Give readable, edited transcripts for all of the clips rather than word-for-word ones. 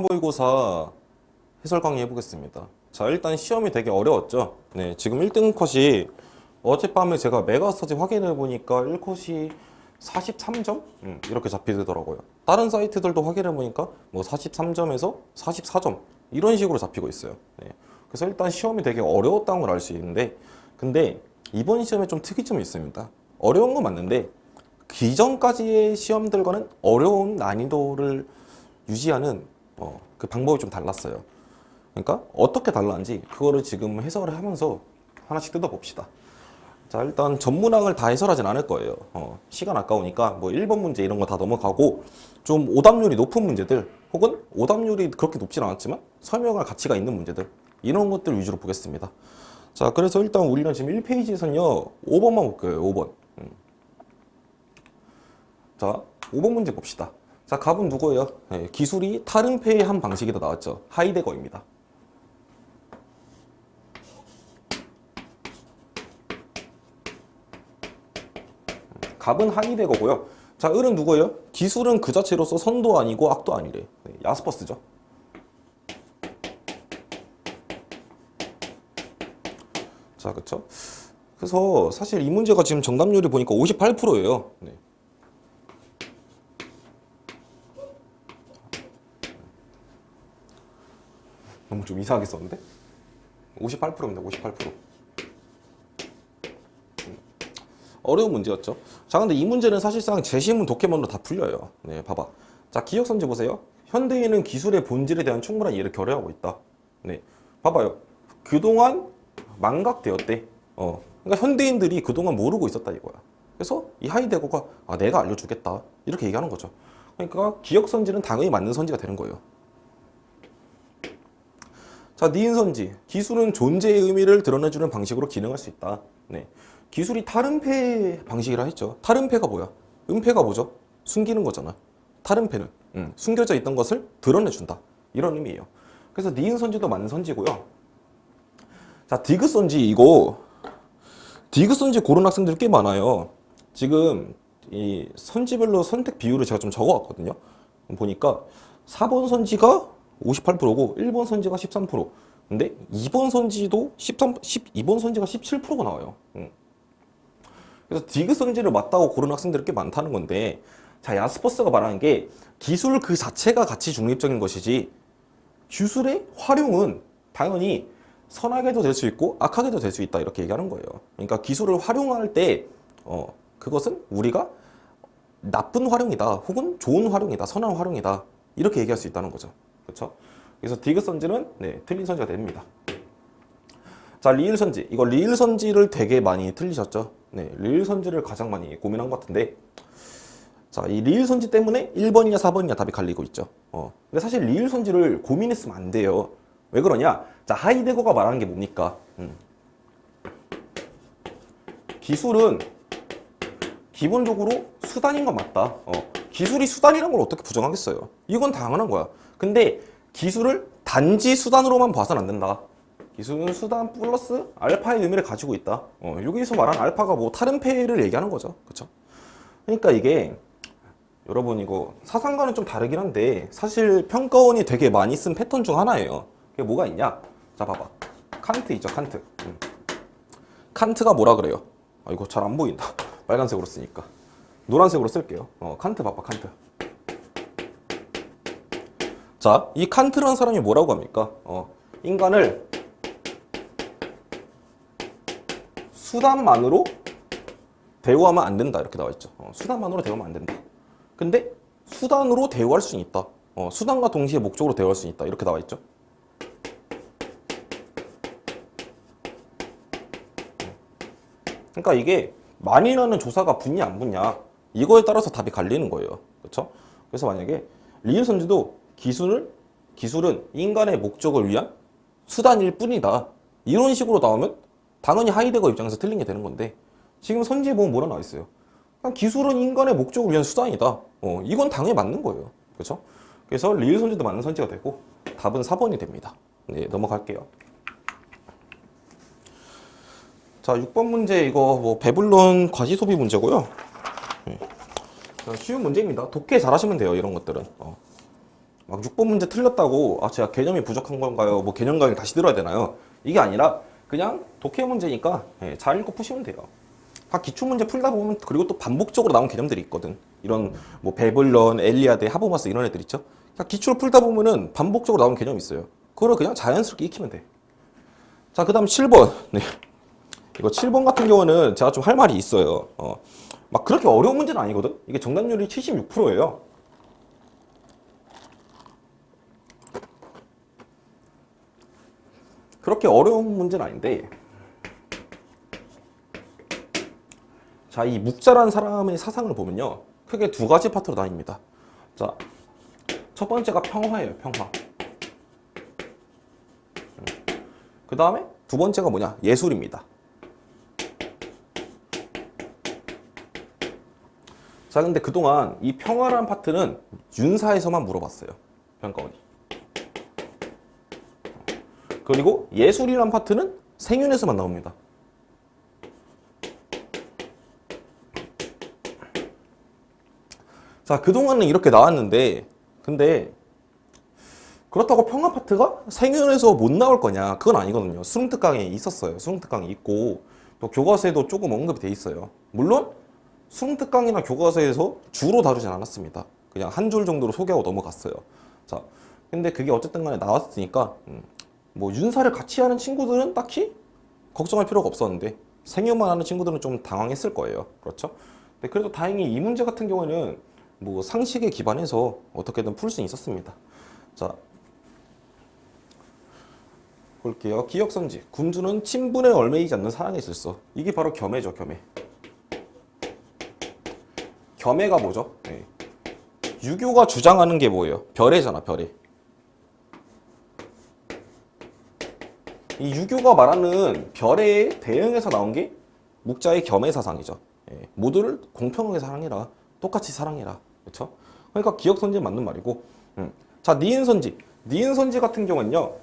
모의고사 해설 강의 해보겠습니다. 자, 일단 시험이 되게 어려웠죠. 네, 지금 1등 컷이 어젯밤에 제가 메가스터디 확인해 보니까 1컷이 43점? 이렇게 잡히더라고요. 다른 사이트들도 확인해 보니까 뭐 43점에서 44점 이런 식으로 잡히고 있어요. 네, 그래서 일단 시험이 되게 어려웠다는 걸 알 수 있는데, 근데 이번 시험에 좀 특이점이 있습니다. 어려운 건 맞는데 기존까지의 시험들과는 어려운 난이도를 유지하는 그 방법이 좀 달랐어요. 그러니까 어떻게 달랐는지 그거를 지금 해설을 하면서 하나씩 뜯어봅시다. 자, 일단 전문항을 다 해설하진 않을 거예요. 시간 아까우니까 뭐 1번 문제 이런 거 다 넘어가고 좀 오답률이 높은 문제들 혹은 오답률이 그렇게 높진 않았지만 설명할 가치가 있는 문제들 이런 것들 위주로 보겠습니다. 자, 그래서 일단 우리는 지금 1페이지에서는요 5번만 볼게요. 5번. 자, 5번 문제 봅시다. 자, 답은 누구예요? 네, 기술이 타른페의 한 방식이다 나왔죠. 하이데거입니다. 갑은 하이데거고요. 자, 을은 누구예요? 기술은 그 자체로서 선도 아니고 악도 아니래. 네, 야스퍼스죠. 자, 그쵸? 그래서 사실 이 문제가 지금 정답률이 보니까 58%예요. 네. 너무 좀 이상하게 썼는데? 58%입니다. 58%. 어려운 문제였죠. 자, 근데 이 문제는 사실상 제시문 독해문으로 다 풀려요. 네, 봐봐. 자, 기억선지 보세요. 현대인은 기술의 본질에 대한 충분한 이해를 결여하고 있다. 네, 봐봐요. 그동안 망각되었대. 그러니까 현대인들이 그동안 모르고 있었다 이거야. 그래서 이 하이데거가 내가 알려주겠다 이렇게 얘기하는 거죠. 그러니까 기억선지는 당연히 맞는 선지가 되는 거예요. 자, 니은선지. 기술은 존재의 의미를 드러내주는 방식으로 기능할 수 있다. 네. 기술이 타른페 방식이라 했죠. 타른페가 뭐야? 은폐가 뭐죠? 숨기는 거잖아. 타른페는 숨겨져 있던 것을 드러내준다. 이런 의미예요. 그래서 니은선지도 맞는 선지고요. 자, 디귿선지 이거 디귿선지 고른 학생들 꽤 많아요. 지금 이 선지별로 선택 비율을 제가 좀 적어왔거든요. 보니까 4번 선지가 58%고 1번 선지가 13%. 근데 2번 선지도 2번 선지가 17%가 나와요. 그래서 디귿 선지를 맞다고 고른 학생들이 꽤 많다는 건데, 자, 야스퍼스가 말하는 게 기술 그 자체가 가치 중립적인 것이지 기술의 활용은 당연히 선하게도 될 수 있고 악하게도 될 수 있다 이렇게 얘기하는 거예요. 그러니까 기술을 활용할 때 그것은 우리가 나쁜 활용이다 혹은 좋은 활용이다 선한 활용이다 이렇게 얘기할 수 있다는 거죠. 그렇죠? 그래서 디귿 선지는 틀린 선지가 됩니다. 자, 리을 선지. 이거 리을 선지를 되게 많이 틀리셨죠? 네, 리을 선지를 가장 많이 고민한 것 같은데, 자, 이 리을 선지 때문에 1번이냐 4번이냐 답이 갈리고 있죠. 근데 사실 리을 선지를 고민했으면 안 돼요. 왜 그러냐? 자, 하이데거가 말하는 게 뭡니까? 기술은 기본적으로 수단인 건 맞다. 기술이 수단이라는 걸 어떻게 부정하겠어요? 이건 당연한 거야. 근데 기술을 단지 수단으로만 봐서는 안 된다. 기술은 수단 플러스 알파의 의미를 가지고 있다. 여기서 말한 알파가 뭐 타른페를 얘기하는 거죠. 그쵸? 그러니까 이게 여러분 이거 사상과는 좀 다르긴 한데 사실 평가원이 되게 많이 쓴 패턴 중 하나예요. 그게 뭐가 있냐? 자, 봐봐. 칸트 있죠, 칸트. 칸트가 뭐라 그래요? 이거 잘 안 보인다. 빨간색으로 쓰니까. 노란색으로 쓸게요. 칸트 봐봐, 칸트. 자, 이 칸트라는 사람이 뭐라고 합니까? 인간을 수단만으로 대우하면 안 된다 이렇게 나와 있죠. 수단만으로 대우하면 안 된다. 근데 수단으로 대우할 수는 있다. 수단과 동시에 목적으로 대우할 수는 있다 이렇게 나와 있죠. 그러니까 이게 많이라는 조사가 붙냐 안 붙냐 이거에 따라서 답이 갈리는 거예요. 그렇죠? 그래서 만약에 리을 선지도 기술은 인간의 목적을 위한 수단일 뿐이다 이런 식으로 나오면 당연히 하이데거 입장에서 틀린 게 되는 건데, 지금 선지에 보면 뭐라 나와 있어요? 기술은 인간의 목적을 위한 수단이다. 이건 당연히 맞는 거예요. 그렇죠? 그래서 리을 선지도 맞는 선지가 되고 답은 4번이 됩니다. 네, 넘어갈게요. 자, 6번 문제 이거 뭐 배불론 과시 소비 문제고요. 쉬운 문제입니다. 독해 잘하시면 돼요. 이런 것들은. 막 6번 문제 틀렸다고 아 제가 개념이 부족한 건가요? 뭐 개념 강의 다시 들어야 되나요? 이게 아니라 그냥 독해 문제니까 잘 읽고 푸시면 돼요. 다 기출 문제 풀다 보면 그리고 또 반복적으로 나온 개념들이 있거든. 이런 뭐 베블런, 엘리아드, 하보마스 이런 애들 있죠. 그냥 기출을 풀다 보면은 반복적으로 나온 개념이 있어요. 그거를 그냥 자연스럽게 익히면 돼. 자, 그다음 7번. 네. 이거 7번 같은 경우는 제가 좀 할 말이 있어요. 막 그렇게 어려운 문제는 아니거든. 이게 정답률이 76%예요. 그렇게 어려운 문제는 아닌데 자, 이 묵자라는 사람의 사상을 보면요. 크게 두 가지 파트로 나뉩니다. 자, 첫 번째가 평화예요, 평화. 그 다음에 두 번째가 뭐냐? 예술입니다. 자, 근데 그동안 이 평화라는 파트는 윤사에서만 물어봤어요. 평가원이. 그리고 예술이란 파트는 생윤에서만 나옵니다. 자, 그동안은 이렇게 나왔는데 근데 그렇다고 평화 파트가 생윤에서 못 나올 거냐? 그건 아니거든요. 수능특강에 있었어요. 수능특강이 있고 또 교과서에도 조금 언급이 돼 있어요. 물론 수능특강이나 교과서에서 주로 다루진 않았습니다. 그냥 한 줄 정도로 소개하고 넘어갔어요. 자, 근데 그게 어쨌든 간에 나왔으니까 뭐 윤사를 같이 하는 친구들은 딱히 걱정할 필요가 없었는데 생윤만 하는 친구들은 좀 당황했을 거예요. 그렇죠? 근데 그래도 다행히 이 문제 같은 경우에는 뭐 상식에 기반해서 어떻게든 풀 수 있었습니다. 자, 볼게요. 기억선지. 군주는 친분에 얽매이지 않는 사랑의 질서. 이게 바로 겸해죠, 겸해. 겸해가 뭐죠? 네. 유교가 주장하는 게 뭐예요? 별해잖아, 별해. 이 유교가 말하는 별에 대응해서 나온 게 묵자의 겸해 사상이죠. 예. 모두를 공평하게 사랑해라. 똑같이 사랑해라. 그렇죠? 그러니까 기억선지 맞는 말이고. 자, 니은선지. 니은선지 같은 경우는요.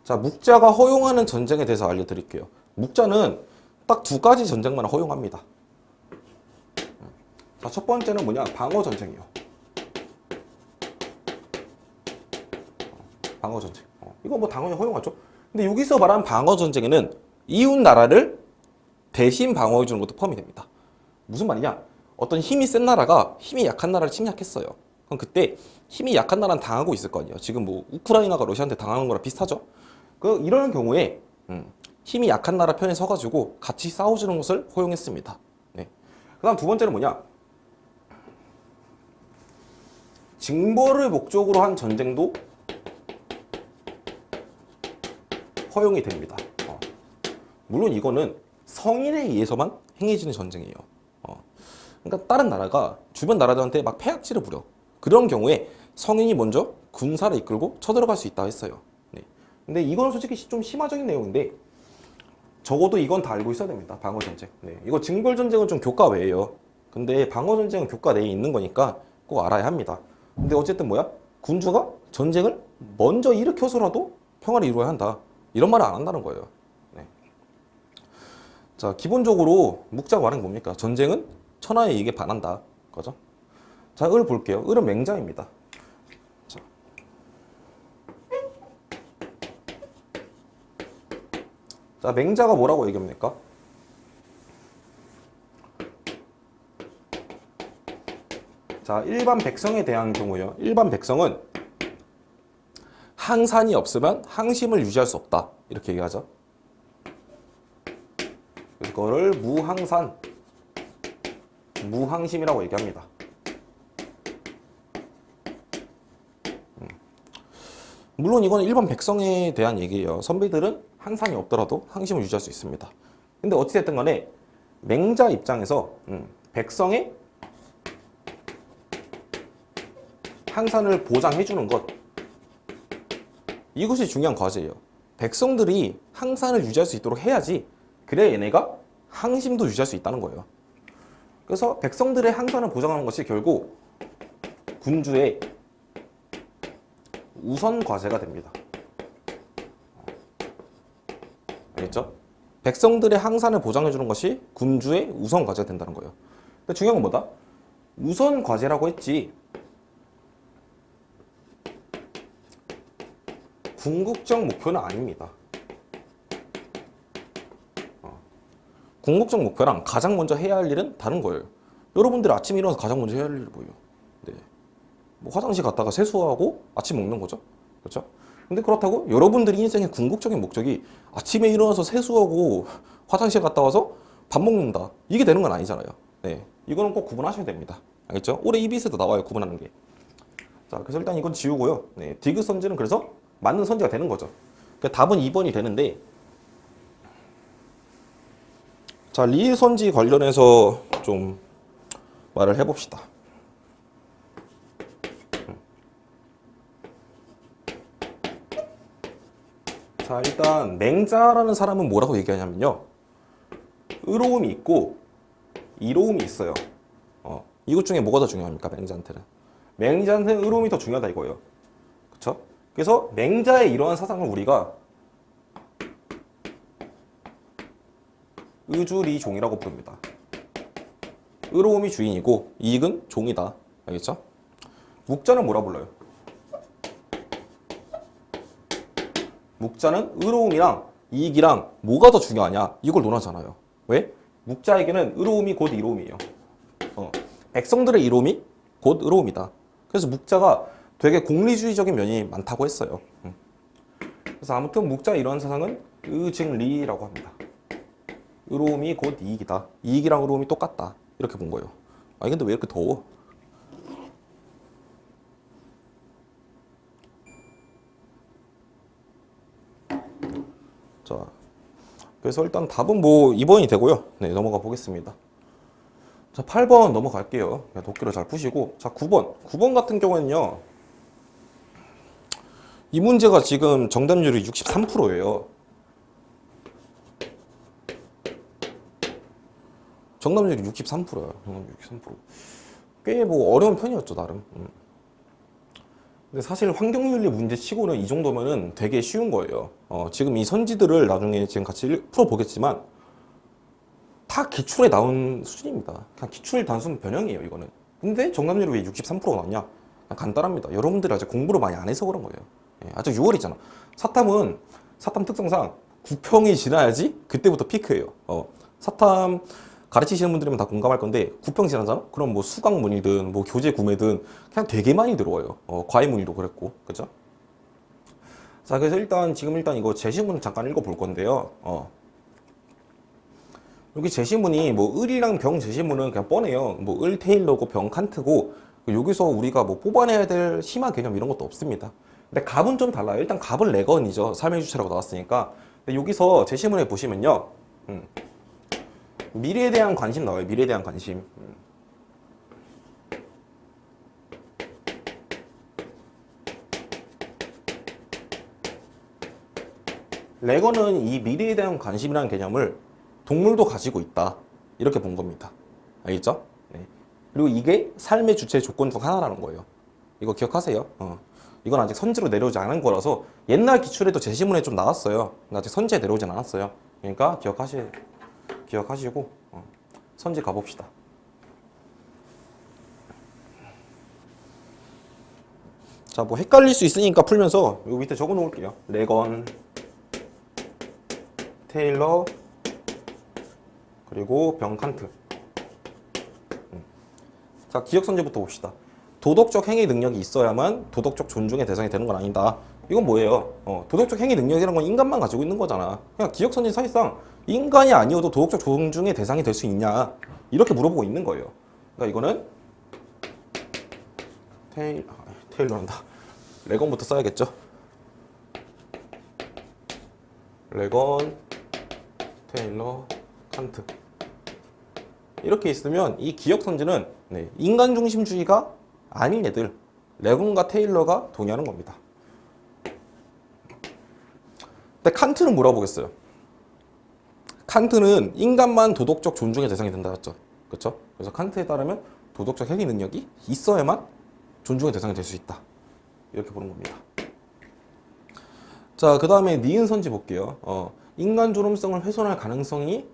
자, 묵자가 허용하는 전쟁에 대해서 알려드릴게요. 묵자는 딱 두 가지 전쟁만 허용합니다. 자, 첫 번째는 뭐냐? 방어 전쟁이요. 방어 전쟁. 이거 뭐 당연히 허용하죠. 근데 여기서 말하는 방어 전쟁에는 이웃 나라를 대신 방어해 주는 것도 포함이 됩니다. 무슨 말이냐? 어떤 힘이 센 나라가 힘이 약한 나라를 침략했어요. 그럼 그때 힘이 약한 나라는 당하고 있을 거 아니에요. 지금 뭐 우크라이나가 러시아한테 당하는 거랑 비슷하죠. 이런 경우에 힘이 약한 나라 편에 서가지고 같이 싸워주는 것을 허용했습니다. 네. 그다음 두 번째는 뭐냐? 징벌을 목적으로 한 전쟁도 허용이 됩니다. 물론 이거는 성인에 의해서만 행해지는 전쟁이에요. 그러니까 다른 나라가 주변 나라들한테 막 폐악질을 부려. 그런 경우에 성인이 먼저 군사를 이끌고 쳐들어갈 수 있다 했어요. 네. 근데 이건 솔직히 좀 심화적인 내용인데 적어도 이건 다 알고 있어야 됩니다. 방어 전쟁. 네. 이거 징벌 전쟁은 좀 교과 외예요. 근데 방어 전쟁은 교과 내에 있는 거니까 꼭 알아야 합니다. 근데 어쨌든 뭐야? 군주가 전쟁을 먼저 일으켜서라도 평화를 이루어야 한다. 이런 말을 안 한다는 거예요. 네. 자, 기본적으로 묵자가 말하는 게 뭡니까? 전쟁은 천하의 이익에 반한다. 그죠? 자, 을 볼게요. 을은 맹자입니다. 자. 자, 맹자가 뭐라고 얘기합니까? 자, 일반 백성에 대한 경우요. 일반 백성은 항산이 없으면 항심을 유지할 수 없다. 이렇게 얘기하죠. 이거를 무항산, 무항심이라고 얘기합니다. 물론 이거는 일반 백성에 대한 얘기예요. 선비들은 항산이 없더라도 항심을 유지할 수 있습니다. 근데 어찌됐든 간에 맹자 입장에서 백성의 항산을 보장해주는 것, 이것이 중요한 과제예요. 백성들이 항산을 유지할 수 있도록 해야지 그래야 얘네가 항심도 유지할 수 있다는 거예요. 그래서 백성들의 항산을 보장하는 것이 결국 군주의 우선 과제가 됩니다. 알겠죠? 백성들의 항산을 보장해주는 것이 군주의 우선 과제가 된다는 거예요. 근데 중요한 건 뭐다? 우선 과제라고 했지. 궁극적 목표는 아닙니다. 궁극적 목표랑 가장 먼저 해야 할 일은 다른 거예요. 여러분들이 아침에 일어나서 가장 먼저 해야 할 일이 뭐예요? 네. 뭐 화장실 갔다가 세수하고 아침 먹는 거죠. 그렇죠? 근데 그렇다고 여러분들이 인생의 궁극적인 목적이 아침에 일어나서 세수하고 화장실 갔다 와서 밥 먹는다. 이게 되는 건 아니잖아요. 네. 이거는 꼭 구분하셔야 됩니다. 알겠죠? 올해 EBS에도 나와요. 구분하는 게. 자, 그래서 일단 이건 지우고요. 네. 디귿 선지는 그래서 맞는 선지가 되는 거죠. 그러니까 답은 2번이 되는데, 자, 리을 선지 관련해서 좀 말을 해봅시다. 자, 일단 맹자라는 사람은 뭐라고 얘기하냐면요. 의로움이 있고 이로움이 있어요. 이것 중에 뭐가 더 중요합니까? 맹자한테는. 맹자한테는 의로움이 더 중요하다 이거예요. 그렇죠? 그래서 맹자의 이러한 사상을 우리가 의주리종이라고 부릅니다. 의로움이 주인이고 이익은 종이다. 알겠죠? 묵자는 뭐라 불러요? 묵자는 의로움이랑 이익이랑 뭐가 더 중요하냐 이걸 논하잖아요. 왜? 묵자에게는 의로움이 곧 이로움이에요. 백성들의 이로움이 곧 의로움이다. 그래서 묵자가 되게 공리주의적인 면이 많다고 했어요. 그래서 아무튼 묵자의 이러한 사상은 의증리라고 합니다. 의로움이 곧 이익이다. 이익이랑 의로움이 똑같다. 이렇게 본 거예요. 아니 근데 왜 이렇게 더워? 자, 그래서 일단 답은 뭐 2번이 되고요. 네, 넘어가 보겠습니다. 자, 8번 넘어갈게요. 도끼로 잘 푸시고. 자, 9번. 9번 같은 경우는요. 이 문제가 지금 정답률이 63%예요. 정답률이 63%예요. 정답률 63%. 꽤 뭐 어려운 편이었죠, 나름. 근데 사실 환경윤리 문제 치고는 이 정도면은 되게 쉬운 거예요. 지금 이 선지들을 나중에 지금 같이 풀어보겠지만 다 기출에 나온 수준입니다. 그냥 기출 단순 변형이에요, 이거는. 근데 정답률이 왜 63%가 나왔냐? 간단합니다. 여러분들이 아직 공부를 많이 안 해서 그런 거예요. 예, 아직 6월이잖아. 사탐 특성상 9평이 지나야지 그때부터 피크예요. 사탐 가르치시는 분들이면 다 공감할 건데 9평 지나잖아? 그럼 뭐 수강 문의든 뭐 교재 구매든 그냥 되게 많이 들어와요. 과외 문의도 그랬고, 그죠? 자, 그래서 지금 이거 제시문 잠깐 읽어볼 건데요. 여기 제시문이 뭐 을이랑 병 제시문은 그냥 뻔해요. 뭐 을 테일러고 병 칸트고 여기서 우리가 뭐 뽑아내야 될 심화 개념 이런 것도 없습니다. 근데 갑은 좀 달라요. 일단 갑은 레건이죠. 삶의 주체라고 나왔으니까. 근데 여기서 제시문에 보시면요. 미래에 대한 관심 나와요. 미래에 대한 관심. 레건은 이 미래에 대한 관심이라는 개념을 동물도 가지고 있다. 이렇게 본 겁니다. 알겠죠? 네. 그리고 이게 삶의 주체 조건 중 하나라는 거예요. 이거 기억하세요. 이건 아직 선지로 내려오지 않은 거라서 옛날 기출에도 제시문에 좀 나왔어요. 근데 아직 선지에 내려오진 않았어요. 그러니까 기억하시고 선지 가봅시다. 자, 뭐 헷갈릴 수 있으니까 풀면서 여기 밑에 적어 놓을게요. 레건, 테일러, 그리고 병 칸트. 자, 기억 선지부터 봅시다. 도덕적 행위 능력이 있어야만 도덕적 존중의 대상이 되는 건 아니다. 이건 뭐예요? 도덕적 행위 능력이란 건 인간만 가지고 있는 거잖아. 그냥 기억 선지 사실상 인간이 아니어도 도덕적 존중의 대상이 될 수 있냐? 이렇게 물어보고 있는 거예요. 그러니까 이거는 테일러란다. 레건부터 써야겠죠? 레건, 테일러, 칸트. 이렇게 있으면 이 기억 선지는 인간 중심주의가 아닌 애들, 레건과 테일러가 동의하는 겁니다. 근데 칸트는 뭐라고 보겠어요? 칸트는 인간만 도덕적 존중의 대상이 된다 했죠. 그렇죠? 그래서 칸트에 따르면 도덕적 행위 능력이 있어야만 존중의 대상이 될 수 있다. 이렇게 보는 겁니다. 자, 그 다음에 니은 선지 볼게요. 인간 존엄성을 훼손할 가능성이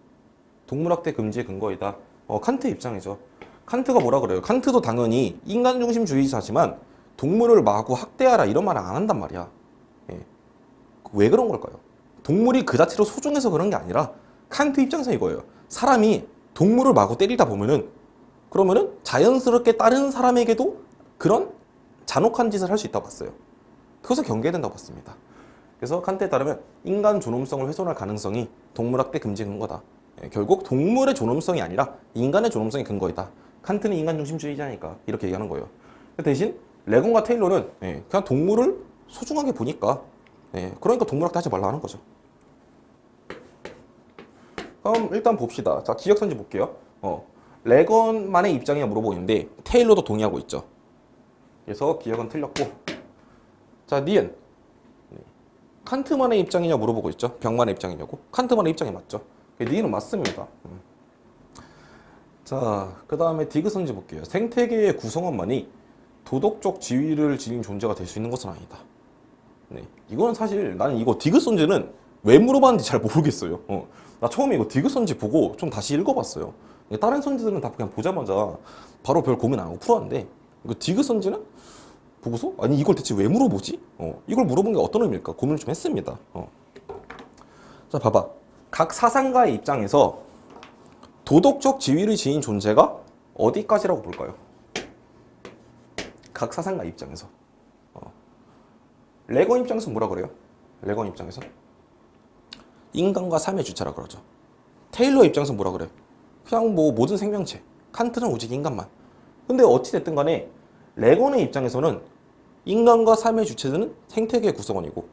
동물학대 금지의 근거이다. 칸트 입장이죠. 칸트가 뭐라 그래요? 칸트도 당연히 인간 중심주의자지만 동물을 마구 학대하라 이런 말을 안 한단 말이야. 예. 왜 그런 걸까요? 동물이 그 자체로 소중해서 그런 게 아니라 칸트 입장에서 이거예요. 사람이 동물을 마구 때리다 보면은 그러면은 자연스럽게 다른 사람에게도 그런 잔혹한 짓을 할 수 있다고 봤어요. 그것을 경계해야 된다고 봤습니다. 그래서 칸트에 따르면 인간 존엄성을 훼손할 가능성이 동물학대 금지 근거다. 예, 결국 동물의 존엄성이 아니라 인간의 존엄성이 근거이다. 칸트는 인간 중심주의자니까 이렇게 얘기하는 거예요. 대신 레건과 테일러는 그냥 동물을 소중하게 보니까 그러니까 동물학대 하지 말라 하는 거죠. 그럼 일단 봅시다. 자, 기억선지 볼게요. 레건만의 입장이냐 물어보고 있는데 테일러도 동의하고 있죠. 그래서 기억은 틀렸고, 자, 니은 칸트만의 입장이냐 물어보고 있죠. 병만의 입장이냐고. 칸트만의 입장이 맞죠. 니은은 맞습니다. 자, 그 다음에 디그선지 볼게요. 생태계의 구성원만이 도덕적 지위를 지닌 존재가 될 수 있는 것은 아니다. 네, 이거는 사실 나는 이거 디그선지는 왜 물어봤는지 잘 모르겠어요. 나 처음에 이거 디그선지 보고 좀 다시 읽어봤어요. 다른 선지들은 다 그냥 보자마자 바로 별 고민 안 하고 풀었는데 이거 디그선지는 보고서 아니 이걸 대체 왜 물어보지? 이걸 물어본 게 어떤 의미일까 고민을 좀 했습니다. 자, 봐봐. 각 사상가의 입장에서 도덕적 지위를 지닌 존재가 어디까지라고 볼까요? 각 사상가 입장에서. 레건 입장에서 뭐라 그래요? 레건 입장에서 인간과 삶의 주체라 그러죠. 테일러 입장에서 뭐라 그래요? 그냥 뭐 모든 생명체. 칸트는 오직 인간만. 근데 어찌 됐든 간에 레건의 입장에서는 인간과 삶의 주체는 생태계의 구성원이고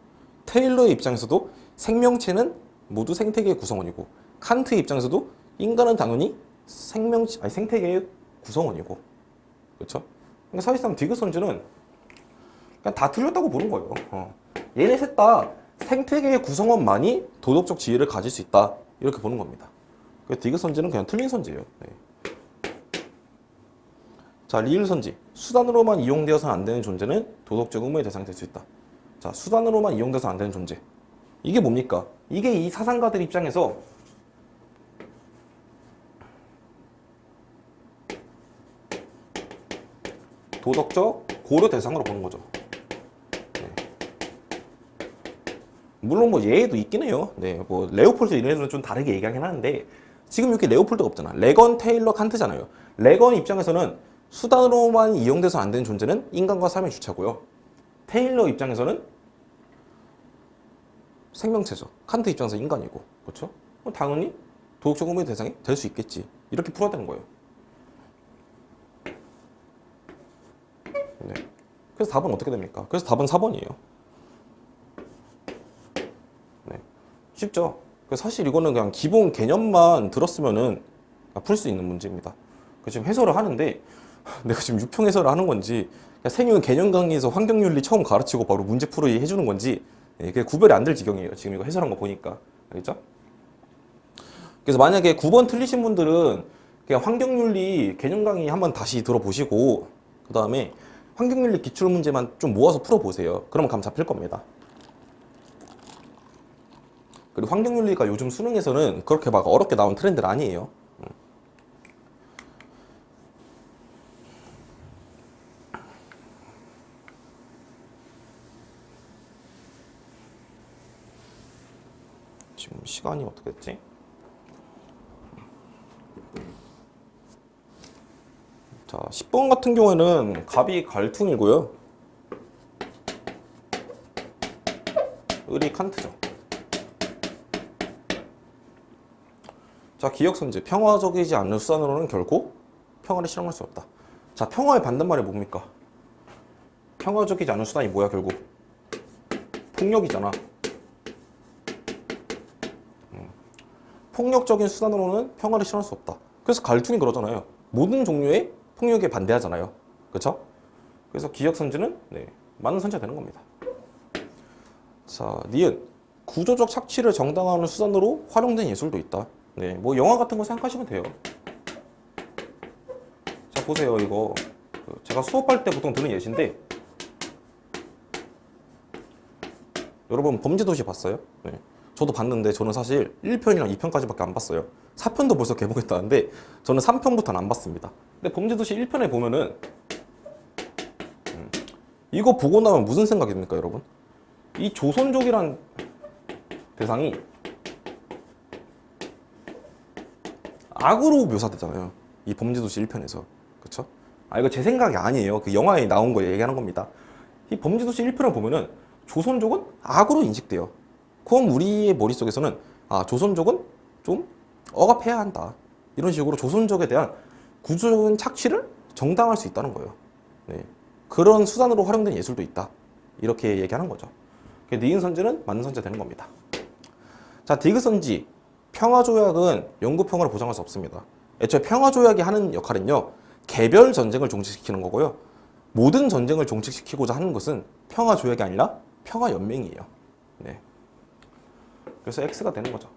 테일러의 입장에서도 생명체는 모두 생태계의 구성원이고 칸트의 입장에서도 인간은 당연히 생태계의 구성원이고 그렇죠? 그러니까 사실상 디그선즈는 그냥 다 틀렸다고 보는 거예요. 얘네 셋 다 생태계의 구성원만이 도덕적 지위를 가질 수 있다 이렇게 보는 겁니다. 그래서 디그선지는 그냥 틀린 선지예요. 네. 자, 리을선지. 수단으로만 이용되어서는 안 되는 존재는 도덕적 의무의 대상이 될 수 있다. 자, 수단으로만 이용돼서 안 되는 존재. 이게 뭡니까? 이게 이 사상가들 입장에서 도덕적 고려 대상으로 보는 거죠. 네. 물론 뭐 예외도 있긴 해요. 네, 뭐 레오폴드 이런 애들은 좀 다르게 얘기하긴 하는데 지금 이렇게 레오폴드가 없잖아. 레건, 테일러, 칸트잖아요. 레건 입장에서는 수단으로만 이용돼서 안 되는 존재는 인간과 삶의 주체고요. 테일러 입장에서는 생명체죠. 칸트 입장에서 인간이고, 그렇죠? 당연히 도덕적 의무의 대상이 될 수 있겠지. 이렇게 풀어야 되는 거예요. 네. 그래서 답은 어떻게 됩니까? 그래서 답은 4번이에요. 네. 쉽죠? 사실 이거는 그냥 기본 개념만 들었으면은 풀 수 있는 문제입니다. 지금 해설을 하는데 내가 지금 유평 해설을 하는 건지 생윤 개념 강의에서 환경윤리 처음 가르치고 바로 문제 풀이 해주는 건지 그게 구별이 안 될 지경이에요. 지금 이거 해설한 거 보니까. 알겠죠? 그래서 만약에 9번 틀리신 분들은 그냥 환경윤리 개념 강의 한번 다시 들어보시고 그 다음에 환경윤리 기출 문제만 좀 모아서 풀어보세요. 그러면 감 잡힐 겁니다. 그리고 환경윤리가 요즘 수능에서는 그렇게 막 어렵게 나온 트렌드는 아니에요. 지금 시간이 어떻게 됐지? 자, 10번 같은 경우에는 갑이 갈퉁이고요. 을이 칸트죠. 자, 기억선지. 평화적이지 않는 수단으로는 결코 평화를 실현할 수 없다. 자, 평화의 반대말이 뭡니까? 평화적이지 않은 수단이 뭐야, 결국? 폭력이잖아. 폭력적인 수단으로는 평화를 실현할 수 없다. 그래서 갈퉁이 그러잖아요. 모든 종류의 폭력에 반대하잖아요. 그렇죠? 그래서 기억선지는 맞는 선지가 되는 겁니다. 자, 니은. 구조적 착취를 정당화하는 수단으로 활용된 예술도 있다. 네, 뭐 영화 같은 거 생각하시면 돼요. 자, 보세요. 이거 제가 수업할 때 보통 드는 예시인데 여러분 범죄도시 봤어요? 네. 저도 봤는데 저는 사실 1편이랑 2편까지밖에 안 봤어요. 4편도 벌써 개봉했다는데 저는 3편부터는 안 봤습니다. 근데 범죄도시 1편에 보면은 이거 보고 나면 무슨 생각이 듭니까, 여러분? 이 조선족이란 대상이 악으로 묘사되잖아요. 이 범죄도시 1편에서. 그쵸? 아, 이거 제 생각이 아니에요. 그 영화에 나온 거 얘기하는 겁니다. 이 범죄도시 1편을 보면은 조선족은 악으로 인식돼요. 그럼 우리의 머릿속에서는 아, 조선족은 좀 억압해야 한다. 이런 식으로 조선족에 대한 구조적인 착취를 정당화할 수 있다는 거예요. 네. 그런 수단으로 활용된 예술도 있다. 이렇게 얘기하는 거죠. 니은 선지는 맞는 선지가 되는 겁니다. 자, 디귿 선지. 평화조약은 영구평화를 보장할 수 없습니다. 애초에 평화조약이 하는 역할은요, 개별 전쟁을 종식시키는 거고요. 모든 전쟁을 종식시키고자 하는 것은 평화조약이 아니라 평화연맹이에요. 네. 그래서 X가 되는 거죠.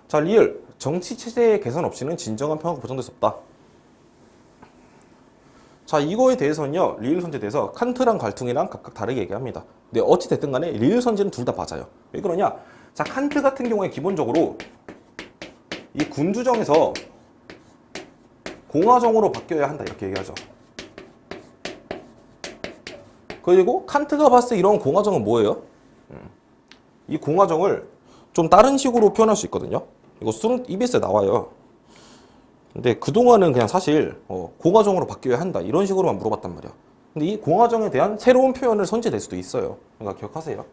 자, 리을. 정치체제의 개선 없이는 진정한 평화가 보장될 수 없다. 자, 이거에 대해서는요, 리을 선지에 대해서 칸트랑 갈퉁이랑 각각 다르게 얘기합니다. 근데 어찌됐든 간에 리을 선지는 둘 다 맞아요. 왜 그러냐? 자, 칸트 같은 경우에 기본적으로 이 군주정에서 공화정으로 바뀌어야 한다 이렇게 얘기하죠. 그리고 칸트가 봤을 때 이런 공화정은 뭐예요? 이 공화정을 좀 다른 식으로 표현할 수 있거든요. 이거 수능 EBS에 나와요. 근데 그동안은 그냥 사실 공화정으로 바뀌어야 한다 이런 식으로만 물어봤단 말이야. 근데 이 공화정에 대한 새로운 표현을 선지될 수도 있어요. 그러니까 기억하세요.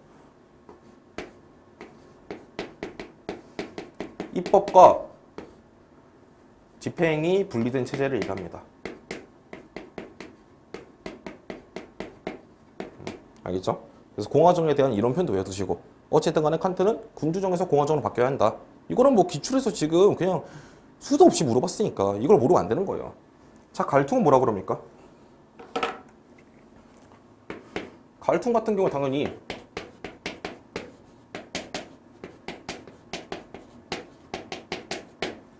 입법과 집행이 분리된 체제를 얘기합니다. 알겠죠? 그래서 공화정에 대한 이런 표현도 외워두시고, 어쨌든 간에 칸트는 군주정에서 공화정으로 바뀌어야 한다. 이거는 뭐 기출에서 지금 그냥 수도 없이 물어봤으니까 이걸 모르면 안 되는 거예요. 자, 갈퉁은 뭐라 그럽니까? 갈퉁 같은 경우 당연히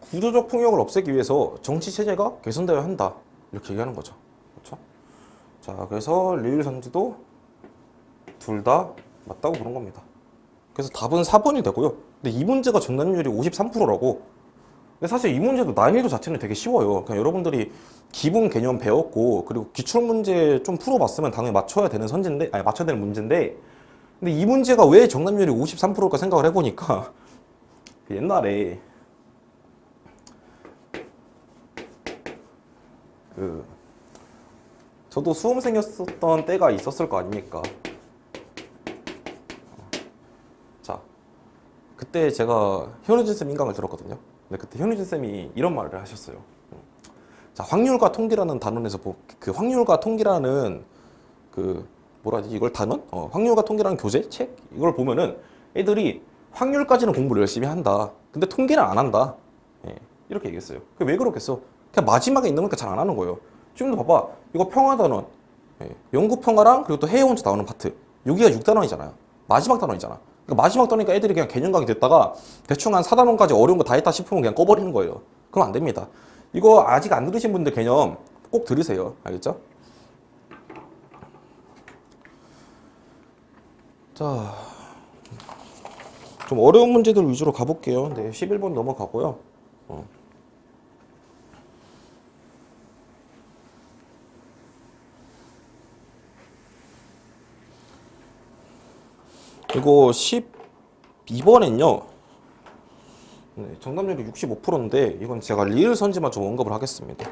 구조적 폭력을 없애기 위해서 정치 체제가 개선되어야 한다. 이렇게 얘기하는 거죠. 그렇죠? 자, 그래서 리을 선지도 둘 다 맞다고 보는 겁니다. 그래서 답은 4번이 되고요. 근데 이 문제가 정답률이 53%라고. 근데 사실 이 문제도 난이도 자체는 되게 쉬워요. 그냥 여러분들이 기본 개념 배웠고, 그리고 기출 문제 좀 풀어봤으면 당연히 맞춰야 되는 선지인데, 아니 맞춰야 되는 문제인데, 근데 이 문제가 왜 정답률이 53%일까 생각을 해보니까 옛날에 저도 수험생이었던 때가 있었을 거 아닙니까? 자, 그때 제가 현우진 쌤 인강을 들었거든요. 근데 그때 현우진 쌤이 이런 말을 하셨어요. 자, 확률과 통계라는 단원에서 그 확률과 통계라는 뭐라 하지 이걸 단원? 확률과 통계라는 교재 책 이걸 보면은 애들이 확률까지는 공부를 열심히 한다. 근데 통계는 안 한다. 예, 이렇게 얘기했어요. 그게 왜 그렇겠어? 그냥 마지막에 있는 거니까 잘 안 하는 거예요. 지금도 봐봐. 이거 평화단원, 영구 평화랑 그리고 또 해외 혼자 나오는 파트. 여기가 6단원이잖아요. 마지막 단원이잖아. 그러니까 마지막 단원이니까 애들이 그냥 개념 강의 됐다가 대충 한 4단원까지 어려운 거 다 했다 싶으면 그냥 꺼버리는 거예요. 그럼 안 됩니다. 이거 아직 안 들으신 분들 개념 꼭 들으세요. 알겠죠? 자, 좀 어려운 문제들 위주로 가볼게요. 네, 11번 넘어가고요. 이거 12번엔요. 네, 정답률이 65%인데 이건 제가 리을 선지만 좀 언급을 하겠습니다.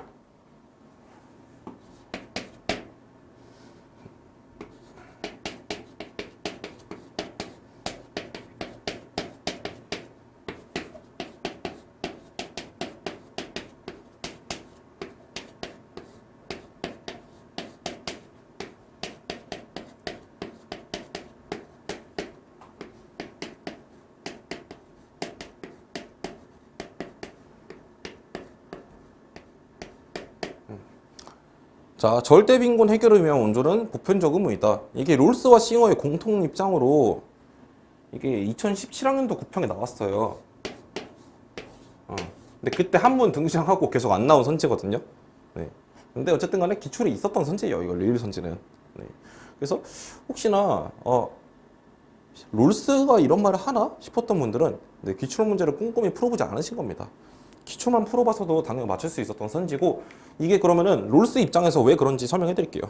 자, 절대 빈곤 해결을 위한 원조는 보편적 의무이다. 이게 롤스와 싱어의 공통 입장으로 이게 2017학년도 9평에 나왔어요. 근데 그때 한 번 등장하고 계속 안 나온 선지거든요. 네. 근데 어쨌든 간에 기출에 있었던 선지예요. 이거 리을 선지는. 네. 그래서 혹시나 롤스가 이런 말을 하나 싶었던 분들은 네, 기출 문제를 꼼꼼히 풀어보지 않으신 겁니다. 기초만 풀어봐서도 당연히 맞출 수 있었던 선지고, 이게 그러면은 롤스 입장에서 왜 그런지 설명해 드릴게요.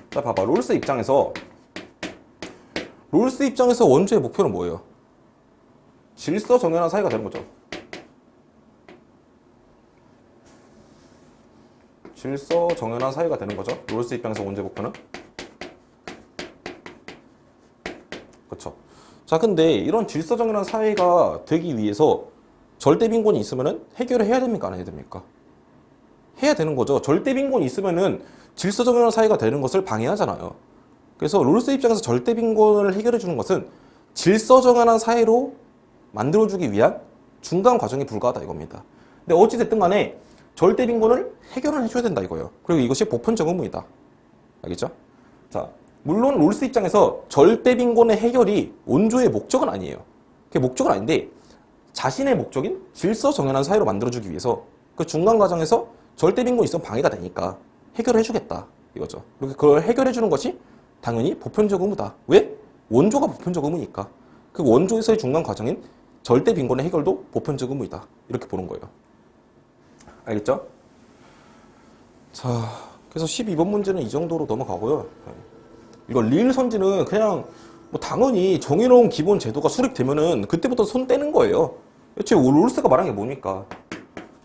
자, 봐봐. 롤스 입장에서 원주의 목표는 뭐예요? 질서 정연한 사회가 되는 거죠. 질서 정연한 사회가 되는 거죠. 롤스 입장에서 원주의 목표는. 그렇죠. 자, 근데 이런 질서 정연한 사회가 되기 위해서 절대 빈곤이 있으면은 해결을 해야 됩니까? 안 해야 됩니까? 해야 되는 거죠. 절대 빈곤이 있으면은 질서 정연한 사회가 되는 것을 방해하잖아요. 그래서 롤스 입장에서 절대 빈곤을 해결해 주는 것은 질서 정연한 사회로 만들어주기 위한 중간 과정에 불과하다 이겁니다. 근데 어찌됐든 간에 절대 빈곤을 해결을 해줘야 된다 이거예요. 그리고 이것이 보편적 의무이다. 알겠죠? 자, 물론 롤스 입장에서 절대 빈곤의 해결이 원조의 목적은 아니에요. 그게 목적은 아닌데 자신의 목적인 질서 정연한 사회로 만들어주기 위해서 그 중간 과정에서 절대 빈곤이 있으면 방해가 되니까 해결을 해주겠다 이거죠. 그리고 그걸 해결해주는 것이 당연히 보편적 의무다. 왜? 원조가 보편적 의무니까. 그 원조에서의 중간 과정인 절대 빈곤의 해결도 보편적 의무이다. 이렇게 보는 거예요. 알겠죠? 자, 그래서 12번 문제는 이 정도로 넘어가고요. 이거 리을 선지는 그냥 뭐 당연히 정의로운 기본 제도가 수립되면은 그때부터 손 떼는 거예요. 애초에 롤스가 말한 게 뭐니까?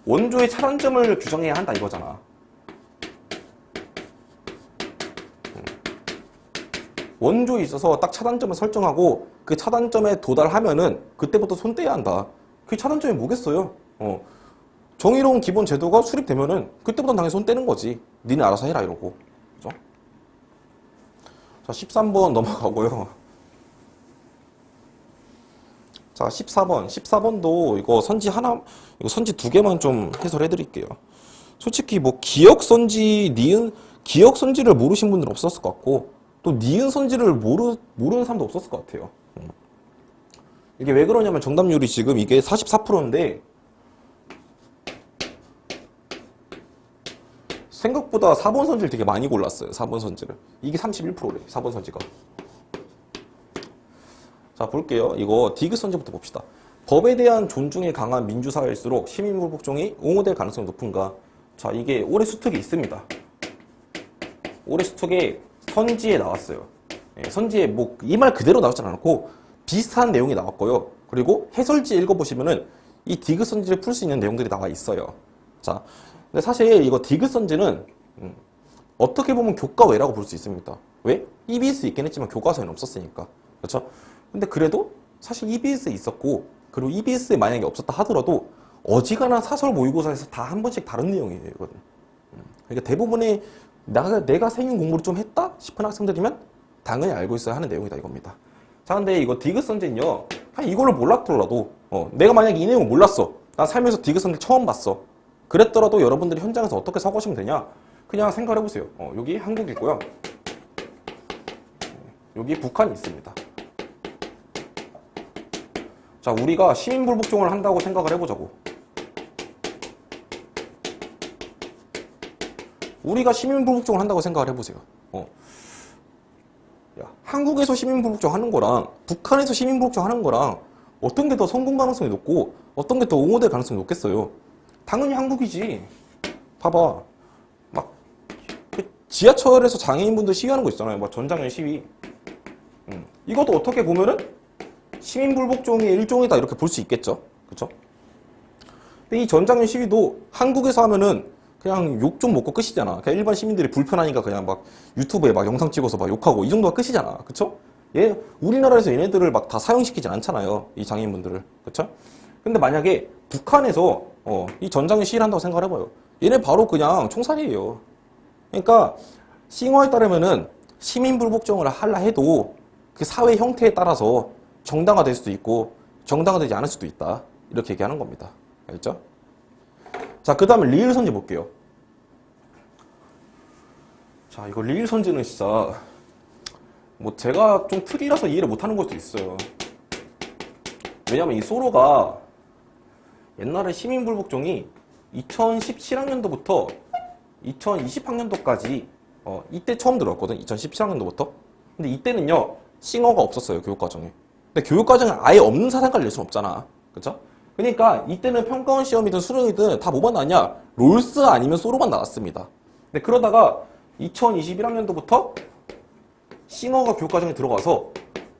원조의 차단점을 규정해야 한다 이거잖아. 원조에 있어서 딱 차단점을 설정하고 그 차단점에 도달하면은 그때부터 손 떼야 한다. 그 차단점이 뭐겠어요? 정의로운 기본 제도가 수립되면은 그때부터 당연히 손 떼는 거지. 니네 알아서 해라 이러고. 그죠? 자, 13번 넘어가고요. 자, 14번. 14번도 이거 선지 하나, 이거 선지 두 개만 좀 해설해 드릴게요. 솔직히 뭐 기억 선지, 기억 선지를 모르신 분들은 없었을 것 같고, 또 니은 선지를 모르는 사람도 없었을 것 같아요. 이게 왜 그러냐면 정답률이 지금 이게 44%인데, 생각보다 4번 선지를 되게 많이 골랐어요. 4번 선지를. 이게 31%래. 4번 선지가. 자, 볼게요. 이거 디귿 선지부터 봅시다. 법에 대한 존중이 강한 민주사회일수록 시민불복종이 옹호될 가능성이 높은가? 자, 이게 올해 수특이 있습니다. 올해 수특에 선지에 나왔어요. 예, 선지에 뭐 이 말 그대로 나왔지 않고 비슷한 내용이 나왔고요. 그리고 해설지 읽어보시면은 이 디귿 선지를 풀 수 있는 내용들이 나와 있어요. 자, 근데 사실 이거 디귿 선지는 어떻게 보면 교과외라고 볼 수 있습니다. 왜? EBS 있긴 했지만 교과서에는 없었으니까. 그렇죠? 근데 그래도 사실 EBS에 있었고, 그리고 EBS에 만약에 없었다 하더라도 어지간한 사설 모의고사에서 다 한 번씩 다른 내용이에요. 그러니까 대부분의 내가 생인 공부를 좀 했다 싶은 학생들이면 당연히 알고 있어야 하는 내용이다 이겁니다. 자, 근데 이거 디귿 선지는요, 이거를 몰랐더라도 내가 만약에 이 내용을 몰랐어. 나 살면서 디귿 선지 처음 봤어. 그랬더라도 여러분들이 현장에서 어떻게 써가시면 되냐? 그냥 생각을 해보세요. 여기 한국이고요. 여기 북한이 있습니다. 자, 우리가 시민불복종을 한다고 생각을 해보자고. 우리가 시민불복종을 한다고 생각을 해보세요. 야, 한국에서 시민불복종 하는 거랑 북한에서 시민불복종 하는 거랑 어떤 게 더 성공 가능성이 높고 어떤 게 더 옹호될 가능성이 높겠어요? 당연히 한국이지. 봐봐. 막 지하철에서 장애인분들 시위하는 거 있잖아요. 막 전장현 시위. 이것도 어떻게 보면은 시민불복종의 일종이다 이렇게 볼 수 있겠죠. 그렇죠? 근데 이 전장현 시위도 한국에서 하면은 그냥 욕 좀 먹고 끝이잖아. 그냥 일반 시민들이 불편하니까 그냥 막 유튜브에 막 영상 찍어서 막 욕하고 이 정도가 끝이잖아. 그쵸? 우리나라에서 얘네들을 막 다 사용시키진 않잖아요. 이 장애인분들을. 그쵸? 근데 만약에 북한에서 이 전장현 시위를 한다고 생각을 해봐요. 얘네 바로 그냥 총살이에요. 그러니까 싱어에 따르면은 시민불복종을 하려 해도 그 사회 형태에 따라서 정당화될 수도 있고 정당화되지 않을 수도 있다. 이렇게 얘기하는 겁니다. 알겠죠? 자, 그 다음에 리을 선지 볼게요. 자, 이거 리을 선지는 진짜 뭐 제가 좀 틀이라서 이해를 못하는 것도 있어요. 왜냐면 이 소로가 옛날에 시민불복종이 2017학년도부터 2020학년도까지 이때 처음 들어왔거든. 2017학년도부터. 근데 이때는요, 싱어가 없었어요, 교육과정에. 근데 교육과정에 아예 없는 사상과를 낼 수는 없잖아. 그쵸? 그러니까 이때는 평가원 시험이든 수능이든 다 뭐만 나왔냐? 롤스 아니면 소로만 나왔습니다. 근데 그러다가 2021학년도부터 싱어가 교육과정에 들어가서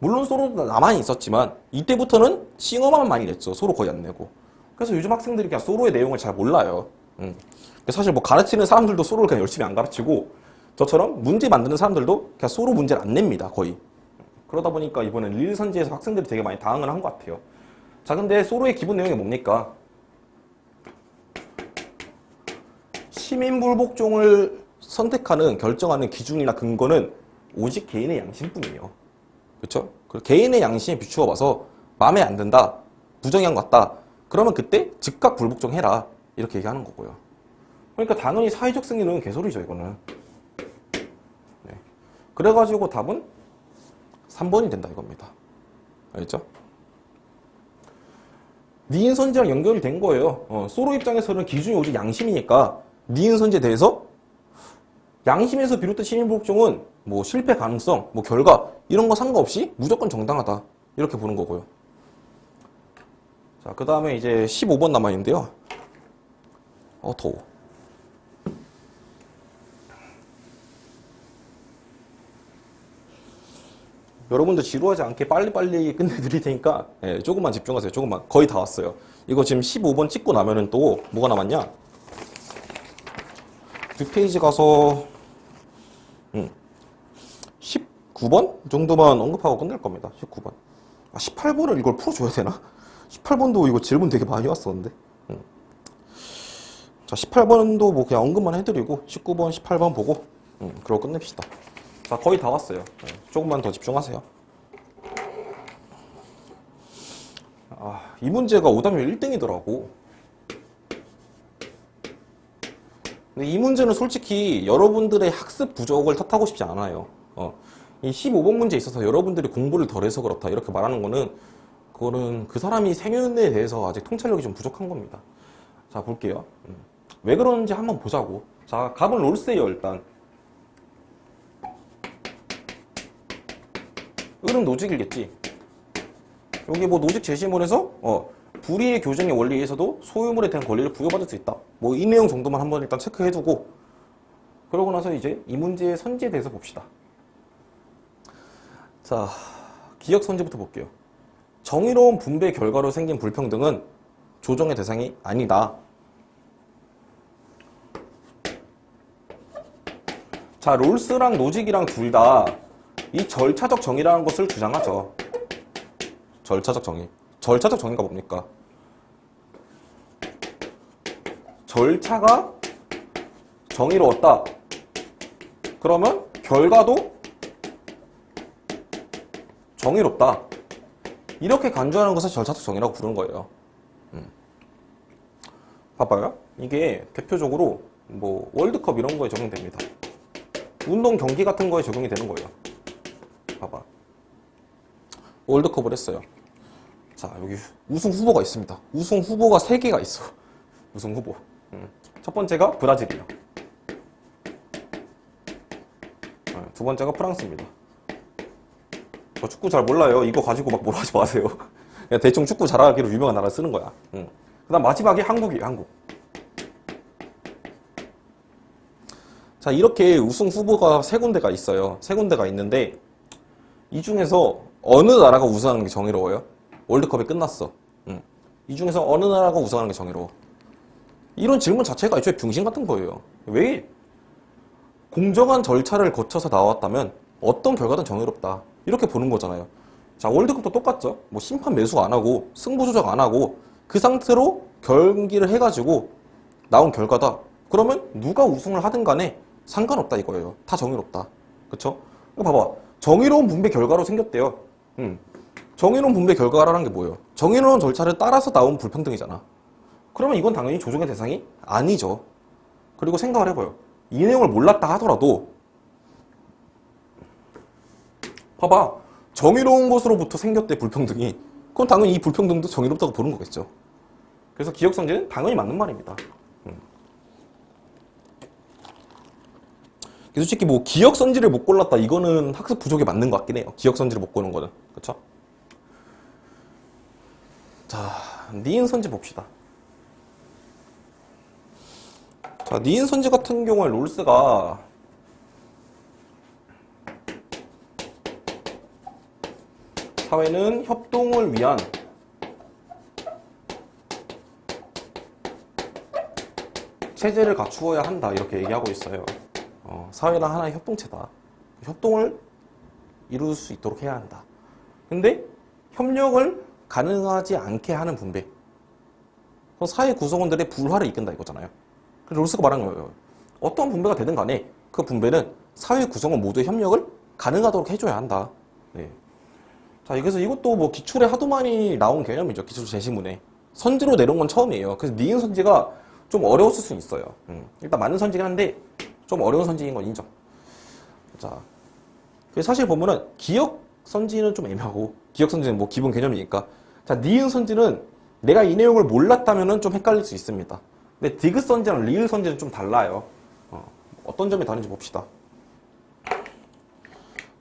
물론 소로도 나만 있었지만 이때부터는 싱어만 많이 냈죠. 소로 거의 안 내고. 그래서 요즘 학생들이 그냥 소로의 내용을 잘 몰라요. 사실 뭐 가르치는 사람들도 소로를 그냥 열심히 안 가르치고 저처럼 문제 만드는 사람들도 그냥 소로 문제를 안 냅니다. 거의. 그러다 보니까 이번엔 릴선지에서 학생들이 되게 많이 당황을 한 것 같아요. 자, 근데 소로의 기본 내용이 뭡니까? 시민불복종을 선택하는, 결정하는 기준이나 근거는 오직 개인의 양심뿐이에요. 그렇죠? 개인의 양심에 비추어 봐서 마음에 안 든다, 부정한 것 같다, 그러면 그때 즉각 불복종해라, 이렇게 얘기하는 거고요. 그러니까 당연히 사회적 승인은 개소리죠, 이거는. 네. 그래가지고 답은 3번이 된다, 이겁니다. 알겠죠? 니은 선지랑 연결이 된 거예요. 소로 입장에서는 기준이 오직 양심이니까 니은 선지에 대해서 양심에서 비롯된 시민불복종은 뭐 실패 가능성, 뭐 결과 이런 거 상관없이 무조건 정당하다, 이렇게 보는 거고요. 자, 그 다음에 이제 15번 남아있는데요. 더워. 여러분들 지루하지 않게 빨리빨리 끝내드릴 테니까 조금만 집중하세요. 조금만. 거의 다 왔어요. 이거 지금 15번 찍고 나면은 또 뭐가 남았냐? 6페이지 가서 19번 정도만 언급하고 끝낼 겁니다. 19번. 18번을 이걸 풀어줘야 되나? 18번도 이거 질문 되게 많이 왔었는데. 자, 18번도 뭐 그냥 언급만 해드리고 19번, 18번 보고 그러고 끝냅시다. 자, 거의 다 왔어요. 조금만 더 집중하세요. 이 문제가 오답률 1등이더라고. 근데 이 문제는 솔직히 여러분들의 학습 부족을 탓하고 싶지 않아요. 이 15번 문제에 있어서 여러분들이 공부를 덜 해서 그렇다, 이렇게 말하는 거는 그거는 그 사람이 생윤에 대해서 아직 통찰력이 좀 부족한 겁니다. 자, 볼게요. 왜 그러는지 한번 보자고. 자, 갑은 롤스예요, 일단. 을은 노직이겠지. 여기 뭐 노직 제시물에서 불의의 교정의 원리에 의해서도 소유물에 대한 권리를 부여받을 수 있다. 뭐 이 내용 정도만 한번 일단 체크해두고, 그러고 나서 이제 이 문제의 선지에 대해서 봅시다. 자, 기억 선지부터 볼게요. 정의로운 분배 결과로 생긴 불평등은 조정의 대상이 아니다. 자, 롤스랑 노직이랑 둘 다 이 절차적 정의라는 것을 주장하죠. 절차적 정의. 절차적 정의가 뭡니까? 절차가 정의로웠다. 그러면 결과도 정의롭다. 이렇게 간주하는 것을 절차적 정의라고 부르는 거예요. 봐봐요. 이게 대표적으로 뭐 월드컵 이런 거에 적용됩니다. 운동 경기 같은 거에 적용이 되는 거예요. 봐봐. 월드컵을 했어요. 자, 여기 우승 후보가 있습니다. 우승 후보가 3개가 있어. 우승 후보. 첫 번째가 브라질이에요. 두 번째가 프랑스입니다. 저 축구 잘 몰라요. 이거 가지고 막 뭐라 하지 마세요. 그냥 대충 축구 잘하기로 유명한 나라 쓰는 거야. 그 다음 마지막에 한국이에요. 한국. 자, 이렇게 우승 후보가 3군데가 있어요. 3군데가 있는데 이 중에서 어느 나라가 우승하는 게 정의로워요? 월드컵이 끝났어. 이 중에서 어느 나라가 우승하는 게 정의로워? 이런 질문 자체가 애초에 병신 같은 거예요. 왜? 공정한 절차를 거쳐서 나왔다면 어떤 결과든 정의롭다, 이렇게 보는 거잖아요. 자, 월드컵도 똑같죠. 뭐 심판 매수 안 하고 승부 조작 안 하고 그 상태로 경기를 해가지고 나온 결과다. 그러면 누가 우승을 하든 간에 상관없다, 이거예요. 다 정의롭다. 그쵸? 봐봐. 정의로운 분배 결과로 생겼대요. 정의로운 분배 결과라는 게 뭐예요? 정의로운 절차를 따라서 나온 불평등이잖아. 그러면 이건 당연히 조정의 대상이 아니죠. 그리고 생각을 해봐요. 이 내용을 몰랐다 하더라도 봐봐. 정의로운 것으로부터 생겼대, 불평등이. 그럼 당연히 이 불평등도 정의롭다고 보는 거겠죠. 그래서 기억선지는 당연히 맞는 말입니다. 솔직히 뭐 기억선지를 못 골랐다 이거는 학습 부족에 맞는 것 같긴 해요. 기억선지를 못 고른 거는. 그쵸? 자, 니은선지 봅시다. 자, 니은선지 같은 경우에 롤스가 사회는 협동을 위한 체제를 갖추어야 한다 이렇게 얘기하고 있어요. 사회는 하나의 협동체다. 협동을 이룰 수 있도록 해야 한다. 근데 협력을 가능하지 않게 하는 분배, 사회 구성원들의 불화를 이끈다 이거잖아요. 그래서 롤스가 말한 거예요. 어떤 분배가 되든 간에 그 분배는 사회 구성원 모두의 협력을 가능하도록 해줘야 한다. 네. 자, 그래서 이것도 뭐 기출에 하도 많이 나온 개념이죠. 기출 제시문에. 선지로 내려온 건 처음이에요. 그래서 니은 선지가 좀 어려웠을 수 있어요. 일단 맞는 선지긴 한데 좀 어려운 선지인 건 인정. 자, 사실 보면은 기억 선지는 좀 애매하고 기억 선지는 뭐 기본 개념이니까. 자, 니은 선지는 내가 이 내용을 몰랐다면은 좀 헷갈릴 수 있습니다. 근데 디귿 선지랑 리을 선지는 좀 달라요. 어떤 점이 다른지 봅시다.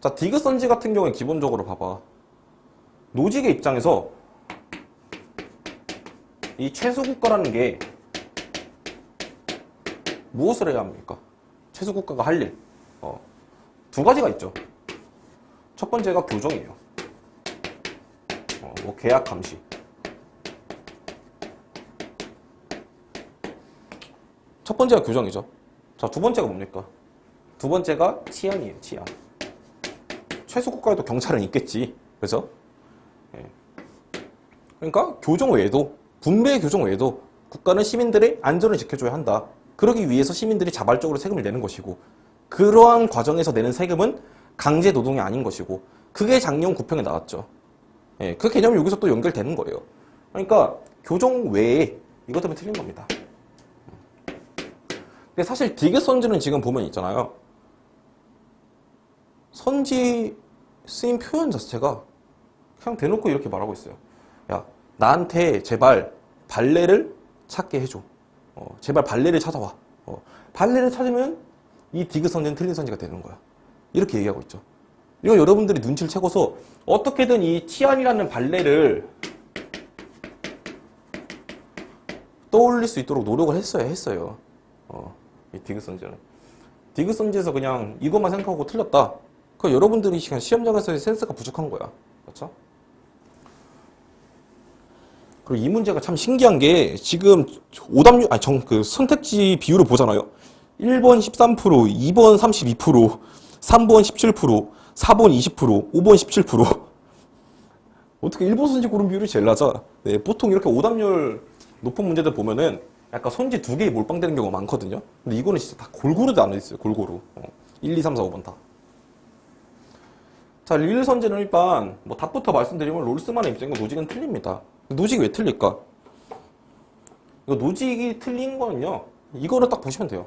자, 디귿 선지 같은 경우에 기본적으로 봐봐. 노직의 입장에서 이 최소국가라는 게 무엇을 해야 합니까? 최소국가가 할 일. 두 가지가 있죠. 첫 번째가 교정이에요. 뭐 계약 감시. 첫 번째가 교정이죠. 자, 두 번째가 뭡니까? 두 번째가 치안이에요, 치안. 최소국가에도 경찰은 있겠지. 그죠? 예. 그러니까 교정 외에도, 분배 교정 외에도 국가는 시민들의 안전을 지켜줘야 한다. 그러기 위해서 시민들이 자발적으로 세금을 내는 것이고, 그러한 과정에서 내는 세금은 강제 노동이 아닌 것이고, 그게 작년 9평에 나왔죠. 예, 그 개념이 여기서 또 연결되는 거예요. 그러니까 교정 외에 이것 때문에 틀린 겁니다. 근데 사실 디귿 선지는 지금 보면 있잖아요. 선지 쓰임 표현 자체가 그냥 대놓고 이렇게 말하고 있어요. 야, 나한테 제발 발레를 찾게 해줘. 제발 발레를 찾아와. 발레를 찾으면 이 디귿 선지는 틀린 선지가 되는 거야. 이렇게 얘기하고 있죠. 이거 여러분들이 눈치를 채고서 어떻게든 이 치안이라는 발레를 떠올릴 수 있도록 노력을 했어요. 이 디귿 선지는. 디귿 선지에서 그냥 이것만 생각하고 틀렸다. 그 여러분들이 시험장에서의 센스가 부족한 거야. 그렇죠? 그리고 이 문제가 참 신기한 게 지금 오답률, 선택지 비율을 보잖아요. 1번 13%, 2번 32%, 3번 17%, 4번 20%, 5번 17%. 어떻게 1번 선지 고른 비율이 제일 낮아? 네, 보통 이렇게 오답률 높은 문제들 보면은 약간 선지 두 개에 몰빵되는 경우가 많거든요. 근데 이거는 진짜 다 골고루 다 안 있어요. 골고루. 1, 2, 3, 4, 5번 다. 자, 리을 선지는 일단 뭐 답부터 말씀드리면 롤스만의 입장과 노직은 틀립니다. 노직이 왜 틀릴까? 이거 노직이 틀린 거는요. 이거를 딱 보시면 돼요.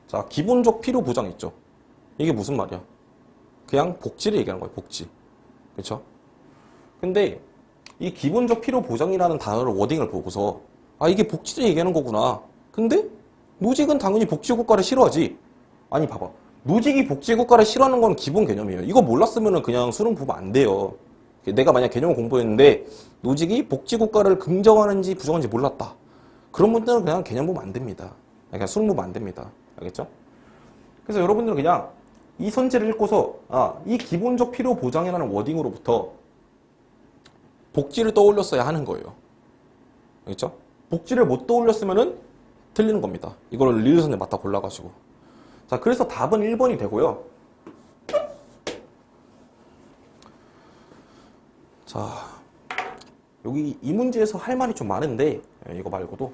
자, 기본적 필요 보장 있죠. 이게 무슨 말이야? 그냥 복지를 얘기하는 거예요, 복지. 그쵸? 근데 이 기본적 필요 보장이라는 단어를 워딩을 보고서 이게 복지를 얘기하는 거구나. 근데 노직은 당연히 복지국가를 싫어하지. 아니, 봐봐. 노직이 복지국가를 싫어하는 건 기본 개념이에요. 이거 몰랐으면 그냥 수능 보면 안 돼요. 내가 만약 개념을 공부했는데 노직이 복지국가를 긍정하는지 부정하는지 몰랐다. 그런 분들은 그냥 개념 보면 안 됩니다. 그냥 수능 보면 안 됩니다. 알겠죠? 그래서 여러분들은 그냥 이 선지를 읽고서 이 기본적 필요 보장이라는 워딩으로부터 복지를 떠올렸어야 하는 거예요. 알겠죠? 복지를 못 떠올렸으면은 틀리는 겁니다. 이걸 리을선에 맞다 골라가지고. 자, 그래서 답은 1번이 되고요. 자, 여기 이 문제에서 할 말이 좀 많은데 이거 말고도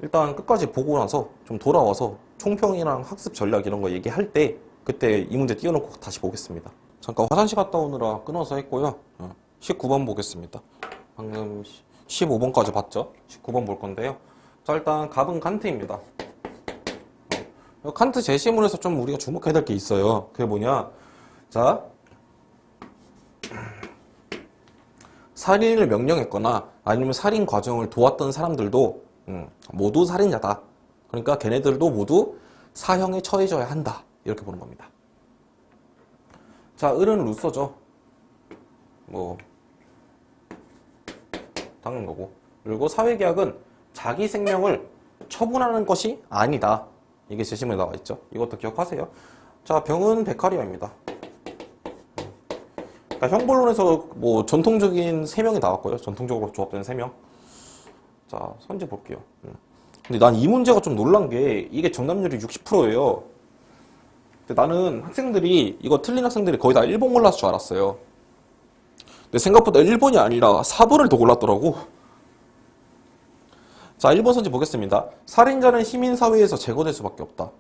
일단 끝까지 보고 나서 좀 돌아와서 총평이랑 학습 전략 이런 거 얘기할 때 그때 이 문제 띄워놓고 다시 보겠습니다. 잠깐 화장실 갔다 오느라 끊어서 했고요. 19번 보겠습니다. 방금 15번까지 봤죠? 19번 볼 건데요. 자, 일단 갑은 간트입니다. 칸트 제시문에서 좀 우리가 주목해야 될 게 있어요. 그게 뭐냐? 자, 살인을 명령했거나 아니면 살인 과정을 도왔던 사람들도 모두 살인자다. 그러니까 걔네들도 모두 사형에 처해져야 한다. 이렇게 보는 겁니다. 자, 을은 루소죠. 뭐 당연한 거고. 그리고 사회계약은 자기 생명을 처분하는 것이 아니다. 이게 제시문에 나와 있죠. 이것도 기억하세요. 자, 병은 베카리아입니다. 그러니까 형벌론에서 뭐 전통적인 3명이 나왔고요. 전통적으로 조합된 3명. 자, 선지 볼게요. 근데 난 이 문제가 좀 놀란 게 이게 정답률이 60%예요. 근데 나는 학생들이 이거 틀린 학생들이 거의 다 1번 골랐을 줄 알았어요. 근데 생각보다 1번이 아니라 4번을 더 골랐더라고. 자, 1번 선지 보겠습니다. 살인자는 시민사회에서 제거될 수밖에 없다.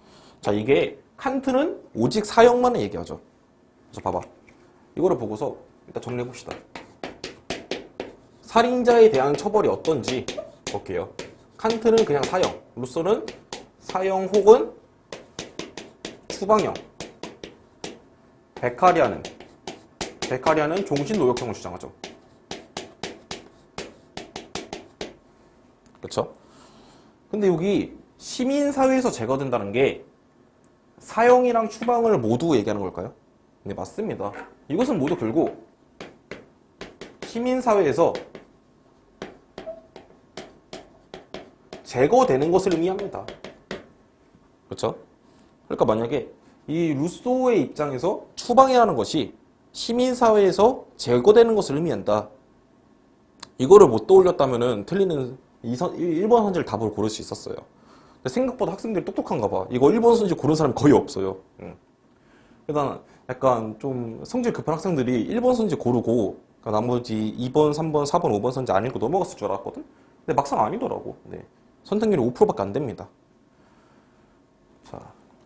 자, 이게 칸트는 오직 사형만을 얘기하죠. 그래서 봐봐. 이거를 보고서 일단 정리해봅시다. 살인자에 대한 처벌이 어떤지 볼게요. 칸트는 그냥 사형, 루소는 사형 혹은 추방형, 베카리아는 종신노역형을 주장하죠. 그렇죠? 근데 여기 시민사회에서 제거된다는 게 사형이랑 추방을 모두 얘기하는 걸까요? 네, 맞습니다. 이것은 모두 결국 시민사회에서 제거되는 것을 의미합니다. 그렇죠? 그러니까 만약에 이 루소의 입장에서 추방이라는 것이 시민사회에서 제거되는 것을 의미한다. 이거를 못 떠올렸다면은 틀리는 1번 선지를 답을 고를 수 있었어요. 근데 생각보다 학생들이 똑똑한가 봐. 이거 1번 선지 고른 사람이 거의 없어요. 일단 약간 좀 성질 급한 학생들이 1번 선지 고르고 그러니까 나머지 2번, 3번, 4번, 5번 선지 안 읽고 넘어갔을 줄 알았거든? 근데 막상 아니더라고. 네. 선택률이 5%밖에 안 됩니다. 자,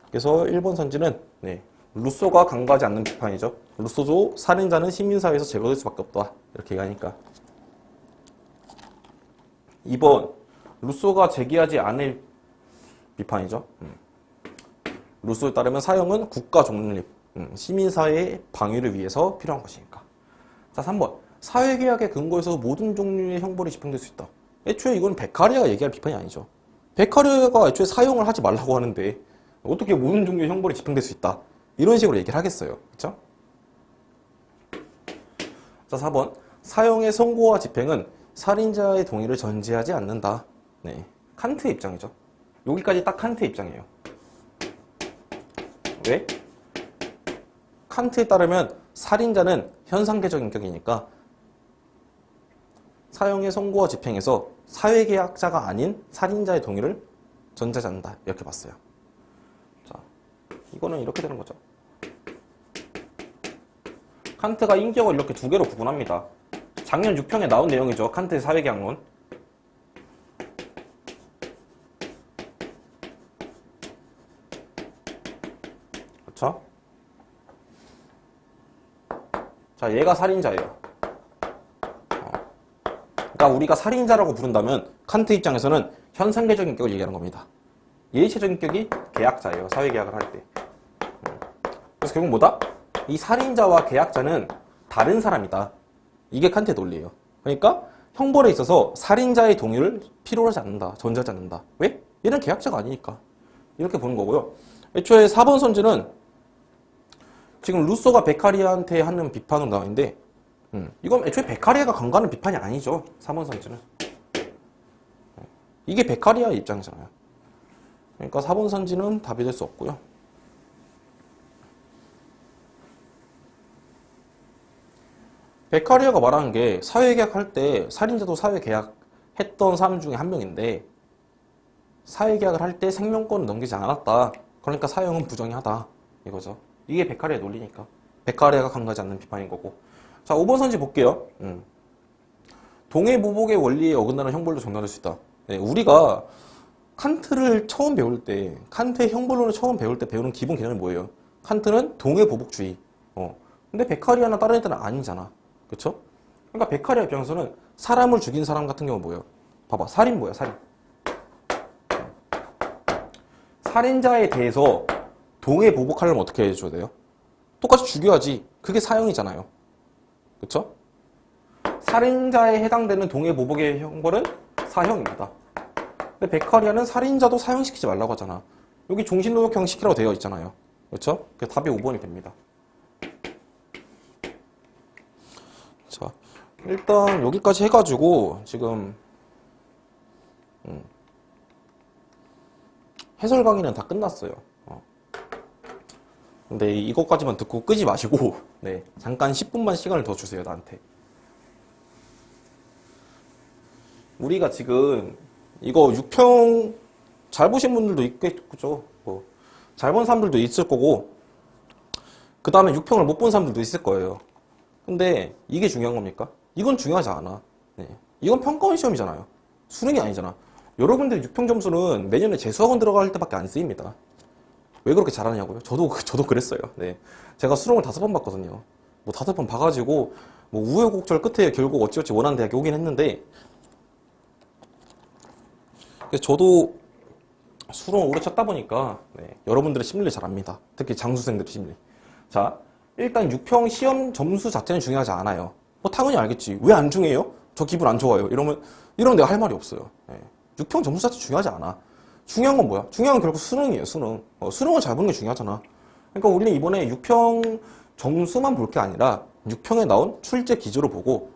그래서 1번 선지는 네, 루소가 강구하지 않는 비판이죠. 루소도 살인자는 시민사회에서 제거될 수밖에 없다. 이렇게 얘기하니까. 2번, 루소가 제기하지 않을 비판이죠. 루소에 따르면 사형은 국가 존립, 시민사회의 방위를 위해서 필요한 것이니까. 자, 3번, 사회계약의 근거에서 모든 종류의 형벌이 집행될 수 있다. 애초에 이건 베카리아가 얘기할 비판이 아니죠. 베카리아가 애초에 사형을 하지 말라고 하는데 어떻게 모든 종류의 형벌이 집행될 수 있다. 이런 식으로 얘기를 하겠어요. 그렇죠? 자, 4번, 사형의 선고와 집행은 살인자의 동의를 전제하지 않는다. 네, 칸트의 입장이죠. 여기까지 딱 칸트의 입장이에요. 왜? 칸트에 따르면 살인자는 현상계적 인격이니까 사형의 선고와 집행에서 사회계약자가 아닌 살인자의 동의를 전제하지 않는다. 이렇게 봤어요. 자, 이거는 이렇게 되는 거죠. 칸트가 인격을 이렇게 두 개로 구분합니다. 작년 6평에 나온 내용이죠. 칸트의 사회계약론. 그렇죠? 자, 얘가 살인자예요. 그러니까 우리가 살인자라고 부른다면 칸트 입장에서는 현상계적 인격을 얘기하는 겁니다. 예의체적 인격이 계약자예요. 사회계약을 할 때. 그래서 결국 뭐다? 이 살인자와 계약자는 다른 사람이다. 이게 칸트의 논리예요. 그러니까 형벌에 있어서 살인자의 동의를 필요로 하지 않는다. 전제하지 않는다. 왜? 얘는 계약자가 아니니까. 이렇게 보는 거고요. 애초에 4번 선지는 지금 루소가 베카리아한테 하는 비판으로 나와 있는데 이건 애초에 베카리아가 강구하는 비판이 아니죠. 3번 선지는. 이게 베카리아의 입장이잖아요. 그러니까 4번 선지는 답이 될 수 없고요. 베카리아가 말하는 게 사회계약 할 때 살인자도 사회계약 했던 사람 중에 한 명인데 사회계약을 할 때 생명권을 넘기지 않았다. 그러니까 사형은 부정하다. 이거죠. 이게 베카리아의 논리니까. 베카리아가 강구하지 않는 비판인 거고. 자, 5번 선지 볼게요. 동해보복의 원리에 어긋나는 형벌도 정당할 수 있다. 네, 우리가 칸트를 처음 배울 때, 칸트의 형벌론을 처음 배울 때 배우는 기본 개념이 뭐예요? 칸트는 동해보복주의. 근데 베카리아나 다른 애들은 아니잖아. 그쵸? 그러니까 베카리아 입장에서는 사람을 죽인 사람 같은 경우는 뭐예요? 봐봐, 살인 뭐야, 살인. 살인자에 대해서 동해 보복하려면 어떻게 해줘야 돼요? 똑같이 죽여야지. 그게 사형이잖아요. 그쵸? 살인자에 해당되는 동해 보복의 형벌은 사형입니다. 근데 베카리아는 살인자도 사형시키지 말라고 하잖아. 여기 종신노역형 시키라고 되어 있잖아요. 그렇죠? 그래서 답이 5번이 됩니다. 자, 일단 여기까지 해가지고 지금 해설 강의는 다 끝났어요. 근데 이것까지만 듣고 끄지 마시고 네, 잠깐 10분만 시간을 더 주세요, 나한테. 우리가 지금 이거 6평 잘 보신 분들도 있겠죠. 뭐 잘 본 사람들도 있을 거고, 그 다음에 6평을 못 본 사람들도 있을 거예요. 근데 이게 중요한 겁니까? 이건 중요하지 않아. 네. 이건 평가원 시험이잖아요. 수능이 아니잖아. 여러분들 6평 점수는 내년에 재수학원 들어갈 때밖에 안 쓰입니다. 왜 그렇게 잘하냐고요? 저도 그랬어요. 네. 제가 수능을 5번 봤거든요. 뭐 5번 봐가지고, 뭐 우여곡절 끝에 결국 어찌어찌 원하는 대학에 오긴 했는데, 그래서 저도 수능을 오래 쳤다 보니까, 네, 여러분들의 심리를 잘 압니다. 특히 장수생들의 심리. 자, 일단 6평 시험 점수 자체는 중요하지 않아요. 뭐 당연히 알겠지. 왜 안 중요해요? 저 기분 안 좋아요. 이러면 내가 할 말이 없어요. 네. 6평 점수 자체 중요하지 않아. 중요한 건 뭐야? 중요한 건 결국 수능이에요, 수능. 수능을 잘 보는 게 중요하잖아. 그러니까 우리는 이번에 6평 점수만 볼 게 아니라 6평에 나온 출제 기조를 보고,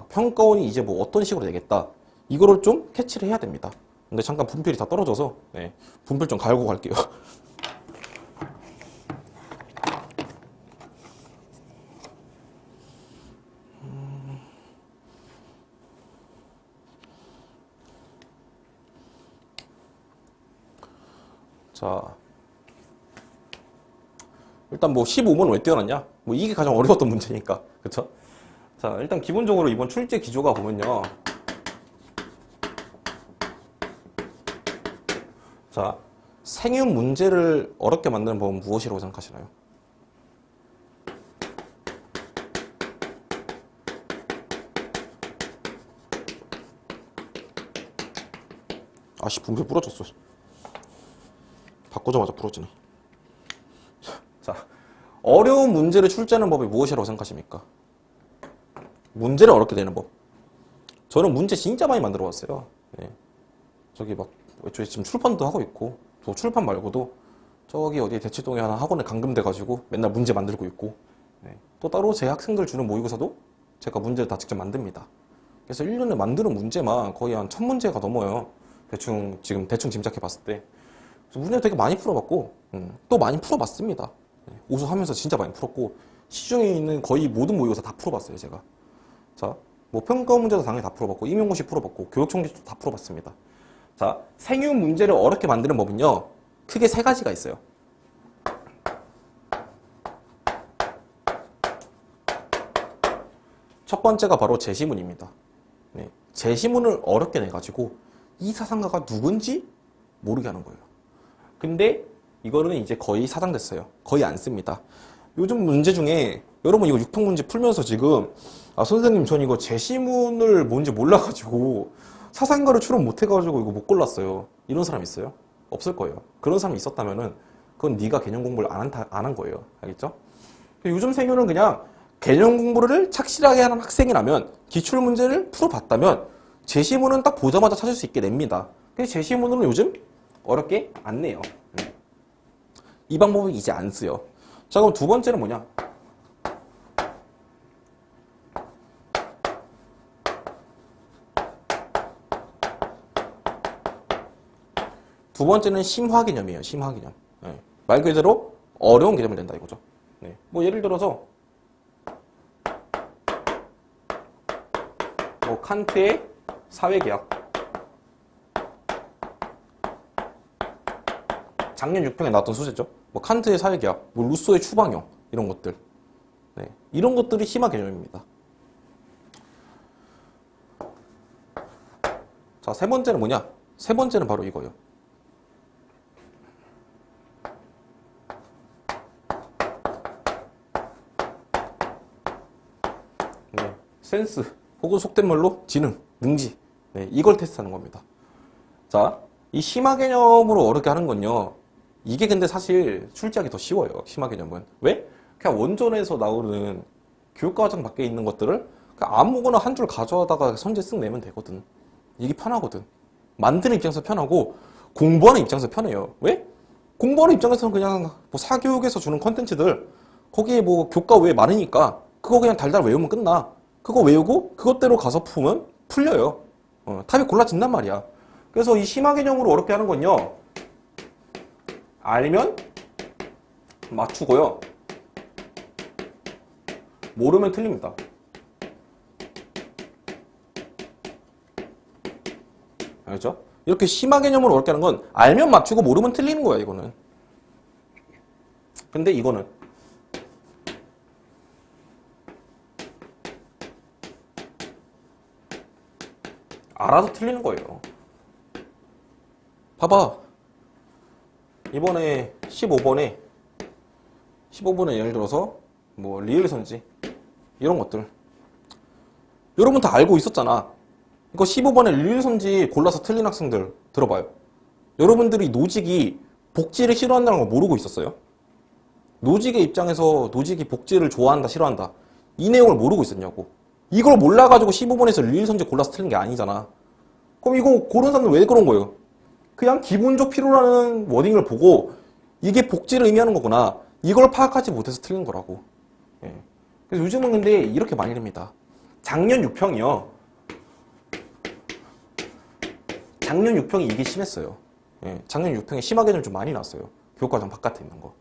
평가원이 이제 뭐 어떤 식으로 내겠다. 이거를 좀 캐치를 해야 됩니다. 근데 잠깐 분필이 다 떨어져서, 네, 분필 좀 갈고 갈게요. 자, 일단 뭐 15번을 왜 떼어놨냐? 뭐 이게 가장 어려웠던 문제니까. 그쵸? 자, 일단 기본적으로 이번 출제 기조가 보면요. 자, 생윤 문제를 어렵게 만드는 법은 무엇이라고 생각하시나요? 아씨, 분필 부러졌어. 바꾸자마자 부러지네. 자, 어려운 문제를 출제하는 법이 무엇이라고 생각하십니까? 문제를 어렵게 내는 법. 저는 문제 진짜 많이 만들어 왔어요. 네. 저기 막 애초에 지금 출판도 하고 있고, 또 출판 말고도 저기 어디 대치동에 하나 학원에 감금돼가지고 맨날 문제 만들고 있고, 네. 또 따로 제 학생들 주는 모의고사도 제가 문제를 다 직접 만듭니다. 그래서 1년에 만드는 문제만 거의 한 1000문제가 넘어요. 지금 대충 짐작해 봤을 때. 문제 되게 많이 풀어봤고, 또 많이 풀어봤습니다. 네. 우수하면서 진짜 많이 풀었고, 시중에 있는 거의 모든 모의고사 다 풀어봤어요, 제가. 자, 뭐 평가 문제도 당연히 다 풀어봤고, 임용고시 풀어봤고, 교육청지도 다 풀어봤습니다. 자, 생윤 문제를 어렵게 만드는 법은요, 크게 3가지가 있어요. 첫 번째가 바로 제시문입니다. 네, 제시문을 어렵게 내가지고 이 사상가가 누군지 모르게 하는 거예요. 근데 이거는 이제 거의 사장됐어요. 거의 안 씁니다. 요즘 문제 중에 여러분 이거 6평 문제 풀면서 지금 선생님 전 이거 제시문을 뭔지 몰라가지고 사상가를 출연 못해가지고 이거 못 골랐어요. 이런 사람 있어요? 없을 거예요. 그런 사람이 있었다면은 그건 네가 개념 공부를 안 한 거예요. 알겠죠? 요즘 생유는 그냥 개념 공부를 착실하게 하는 학생이라면 기출 문제를 풀어봤다면 제시문은 딱 보자마자 찾을 수 있게 냅니다. 그래서 제시문은 요즘 어렵게 안 내요. 이 방법은 이제 안 쓰요. 자, 그럼 두 번째는 뭐냐? 두 번째는 심화 개념이에요. 심화 개념. 네. 말 그대로 어려운 개념을 낸다 이거죠. 네. 뭐 예를 들어서 뭐 칸트의 사회계약, 작년 6평에 나왔던 소재죠. 뭐 칸트의 사회계약, 뭐 루소의 추방형 이런 것들. 네. 이런 것들이 심화 개념입니다. 자, 세 번째는 뭐냐? 세 번째는 바로 이거예요. 네. 센스 혹은 속된 말로 지능, 능지. 네. 이걸 테스트하는 겁니다. 자, 이 심화 개념으로 어렵게 하는 건요. 이게 근데 사실 출제하기 더 쉬워요. 심화 개념은. 왜? 그냥 원전에서 나오는 교육과정 밖에 있는 것들을 그냥 아무거나 한 줄 가져다가 선제 쓱 내면 되거든. 이게 편하거든. 만드는 입장에서 편하고 공부하는 입장에서 편해요. 왜? 공부하는 입장에서는 그냥 뭐 사교육에서 주는 컨텐츠들 거기에 뭐 교과 외에 많으니까 그거 그냥 달달 외우면 끝나. 그거 외우고 그것대로 가서 풀면 풀려요. 답이 골라진단 말이야. 그래서 이 심화 개념으로 어렵게 하는 건요. 알면 맞추고요. 모르면 틀립니다. 알죠? 이렇게 심화 개념으로 어렵게 하는 건 알면 맞추고 모르면 틀리는 거야, 이거는. 근데 이거는 알아서 틀리는 거예요. 봐봐. 이번에 15번에 예를 들어서 뭐 리을선지 이런 것들 여러분 다 알고 있었잖아. 이거 15번에 리을선지 골라서 틀린 학생들 들어봐요. 여러분들이 노직이 복지를 싫어한다는 걸 모르고 있었어요? 노직의 입장에서 노직이 복지를 좋아한다 싫어한다 이 내용을 모르고 있었냐고. 이걸 몰라가지고 15번에서 리을선지 골라서 틀린 게 아니잖아. 그럼 이거 고른 사람들 왜 그런 거예요? 그냥 기본적 필요라는 워딩을 보고 이게 복지를 의미하는 거구나. 이걸 파악하지 못해서 틀린 거라고. 예. 그래서 요즘은 근데 이렇게 많이 됩니다. 작년 6평이요. 작년 6평이 이게 심했어요. 예. 작년 6평에 심화 개념 좀 많이 나왔어요. 교육과정 바깥에 있는 거.